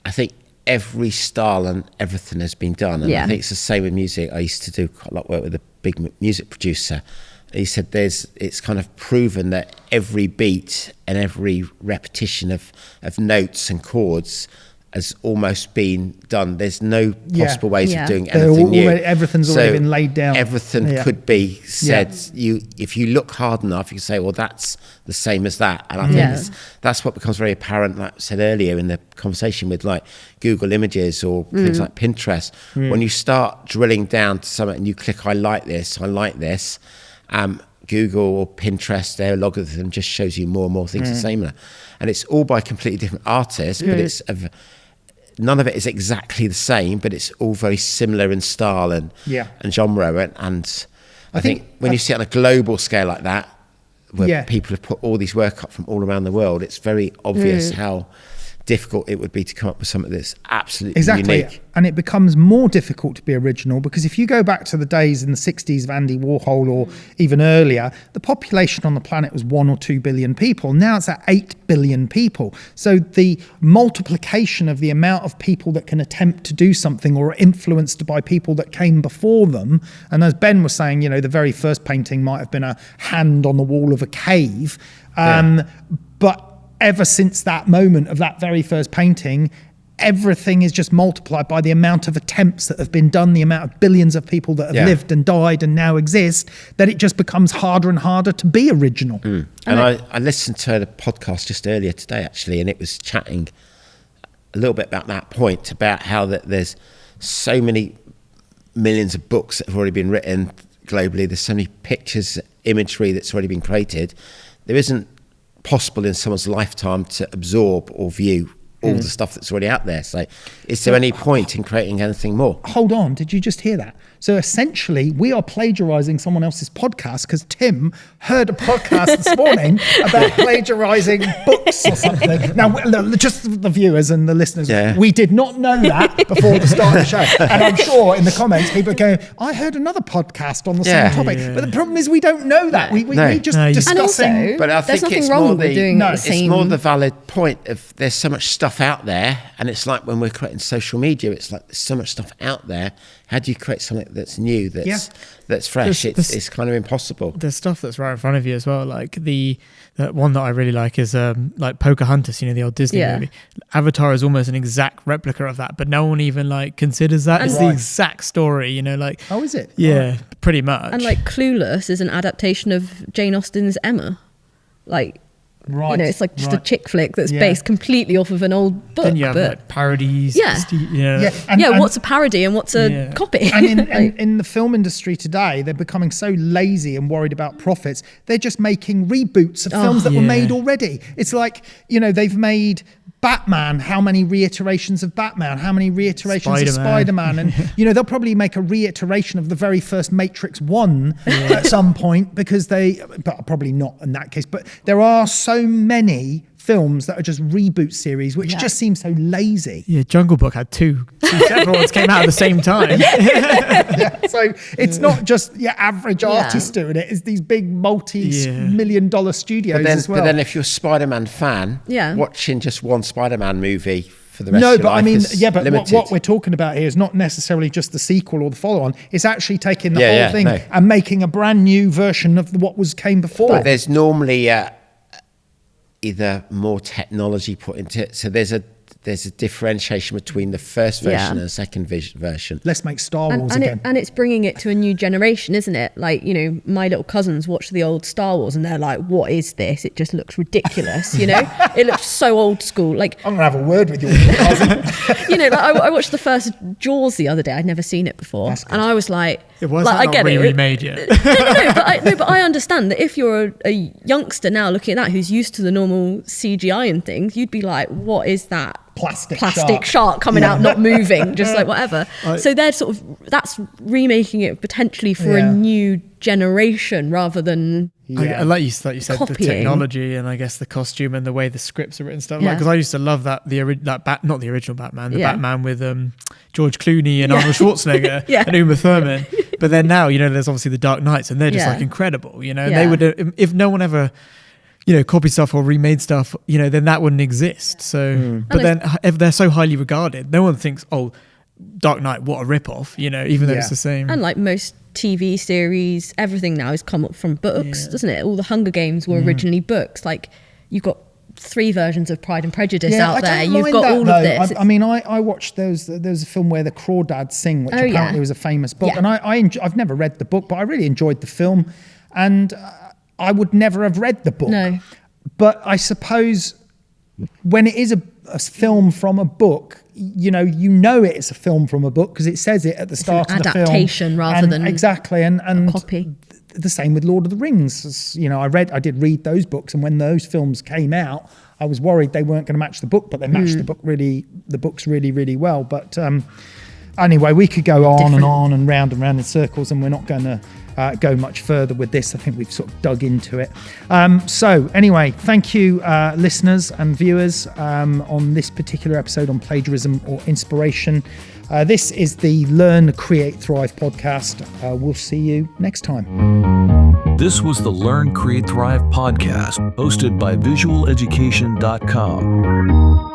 Speaker 2: I think every style and everything has been done, and I think it's the same with music. I used to do quite a lot of work with a big music producer. He said it's kind of proven that every beat and every repetition of notes and chords has almost been done. There's no possible ways of doing anything new.
Speaker 5: Everything's already been laid down.
Speaker 2: Everything could be said. If you look hard enough, you can say, well, that's the same as that. And I think that's what becomes very apparent, like I said earlier in the conversation with like Google Images or things like Pinterest. When you start drilling down to something and you click, I like this, Google or Pinterest, their algorithm just shows you more and more things the same. And it's all by completely different artists, but it's none of it is exactly the same, but it's all very similar in style and genre. And I think when you see it on a global scale like that, where people have put all these work up from all around the world, it's very obvious how difficult it would be to come up with something that's absolutely unique.
Speaker 5: And it becomes more difficult to be original because if you go back to the days in the 60s of Andy Warhol or even earlier, the population on the planet was 1 or 2 billion people. Now it's at 8 billion people. So the multiplication of the amount of people that can attempt to do something or are influenced by people that came before them, and as Ben was saying, you know, the very first painting might have been a hand on the wall of a cave, but ever since that moment of that very first painting, everything is just multiplied by the amount of attempts that have been done, the amount of billions of people that have lived and died and now exist, that it just becomes harder and harder to be original.
Speaker 2: And I listened to a podcast just earlier today, actually, and it was chatting a little bit about that point, about how that there's so many millions of books that have already been written globally. There's so many pictures, imagery that's already been created. There isn't possible in someone's lifetime to absorb or view all the stuff that's already out there. So is there any point in creating anything more?
Speaker 5: Hold on, did you just hear that? So essentially, we are plagiarising someone else's podcast because Tim heard a podcast this morning about plagiarising books or something. Now, just the viewers and the listeners, we did not know that before the start of the show. And I'm sure in the comments, people are going, I heard another podcast on the same topic. Yeah. But the problem is we don't know that. We just discussing.
Speaker 2: But I think it's more it's more the valid point of there's so much stuff out there, and it's like when we're creating social media, it's like there's so much stuff out there. How do you create something that's new, that's fresh? It's kind of impossible.
Speaker 3: There's stuff that's right in front of you as well. Like the one that I really like is like Pocahontas, you know, the old Disney movie. Avatar is almost an exact replica of that, but no one even like considers that. It's the exact story, you know, like.
Speaker 5: Oh, is it?
Speaker 3: Yeah, pretty much.
Speaker 6: And like Clueless is an adaptation of Jane Austen's Emma. Like, you know, it's like just a chick flick that's based completely off of an old book.
Speaker 3: Then you have like parodies.
Speaker 6: What's a parody and what's a copy?
Speaker 5: And in the film industry today, they're becoming so lazy and worried about profits. They're just making reboots of films that were made already. It's like, you know, they've made Batman, how many reiterations of Batman, how many reiterations of Spider-Man, and you know, they'll probably make a reiteration of the very first Matrix 1 at some point, because but probably not in that case, but there are so many
Speaker 1: films that are just reboot series, which just seems so lazy.
Speaker 3: Yeah, Jungle Book had two separate ones came out at the same time.
Speaker 1: So it's not just your average artist doing it; it's these big multi-million-dollar studios as well.
Speaker 2: But then, if you're a Spider-Man fan, watching just one Spider-Man movie for the rest of your life is limited.
Speaker 1: What we're talking about here is not necessarily just the sequel or the follow-on. It's actually taking the whole thing and making a brand new version of what came before.
Speaker 2: But there's normally either more technology put into it. So there's a differentiation between the first version and the second version.
Speaker 1: Let's make Star Wars again.
Speaker 6: And it's bringing it to a new generation, isn't it? Like, you know, my little cousins watch the old Star Wars and they're like, what is this? It just looks ridiculous, you know? It looks so old school. Like,
Speaker 1: I'm going to have a word with your cousin.
Speaker 6: You know, like I watched the first Jaws the other day. I'd never seen it before. And I was like...
Speaker 3: It was
Speaker 6: like,
Speaker 3: not remade yet.
Speaker 6: But I understand that if you're a youngster now looking at that who's used to the normal CGI and things, you'd be like, what is that? Plastic shark coming out, not moving, just like whatever. So they're sort of, that's remaking it potentially for a new generation rather than
Speaker 3: like you said,
Speaker 6: copying.
Speaker 3: The technology and I guess the costume and the way the scripts are written and stuff. Like, because I used to love that not the original Batman, the Batman with George Clooney and Arnold Schwarzenegger and Uma Thurman. But then now, you know, there's obviously the Dark Knights and they're just like incredible. You know, they would if no one ever, you know, copied stuff or remade stuff, you know, then that wouldn't exist. So, but then if they're so highly regarded, no one thinks, oh, Dark Knight, what a rip-off, you know, even though it's the same.
Speaker 6: And like most TV series, everything now has come up from books, doesn't it? All the Hunger Games were originally books. Like, you've got 3 versions of Pride and Prejudice out there. You've got all of this.
Speaker 1: I mean, I watched there's a film where The Crawdads Sing, which apparently was a famous book. And I've never read the book, but I really enjoyed the film. And I would never have read the book.
Speaker 6: No.
Speaker 1: But I suppose when it is a film from a book, you know it's a film from a book because it says it at the start of the film.
Speaker 6: Adaptation rather than
Speaker 1: and
Speaker 6: a copy.
Speaker 1: The same with Lord of the Rings. You know, I did read those books, and when those films came out, I was worried they weren't going to match the book, but they matched the books really, really well. But anyway, we could go on and round in circles, and we're not going to go much further with this. I think we've sort of dug into it. So anyway, thank you, listeners and viewers, on this particular episode on plagiarism or inspiration. This is the Learn, Create, Thrive podcast. We'll see you next time.
Speaker 4: This was the Learn, Create, Thrive podcast, hosted by visualeducation.com.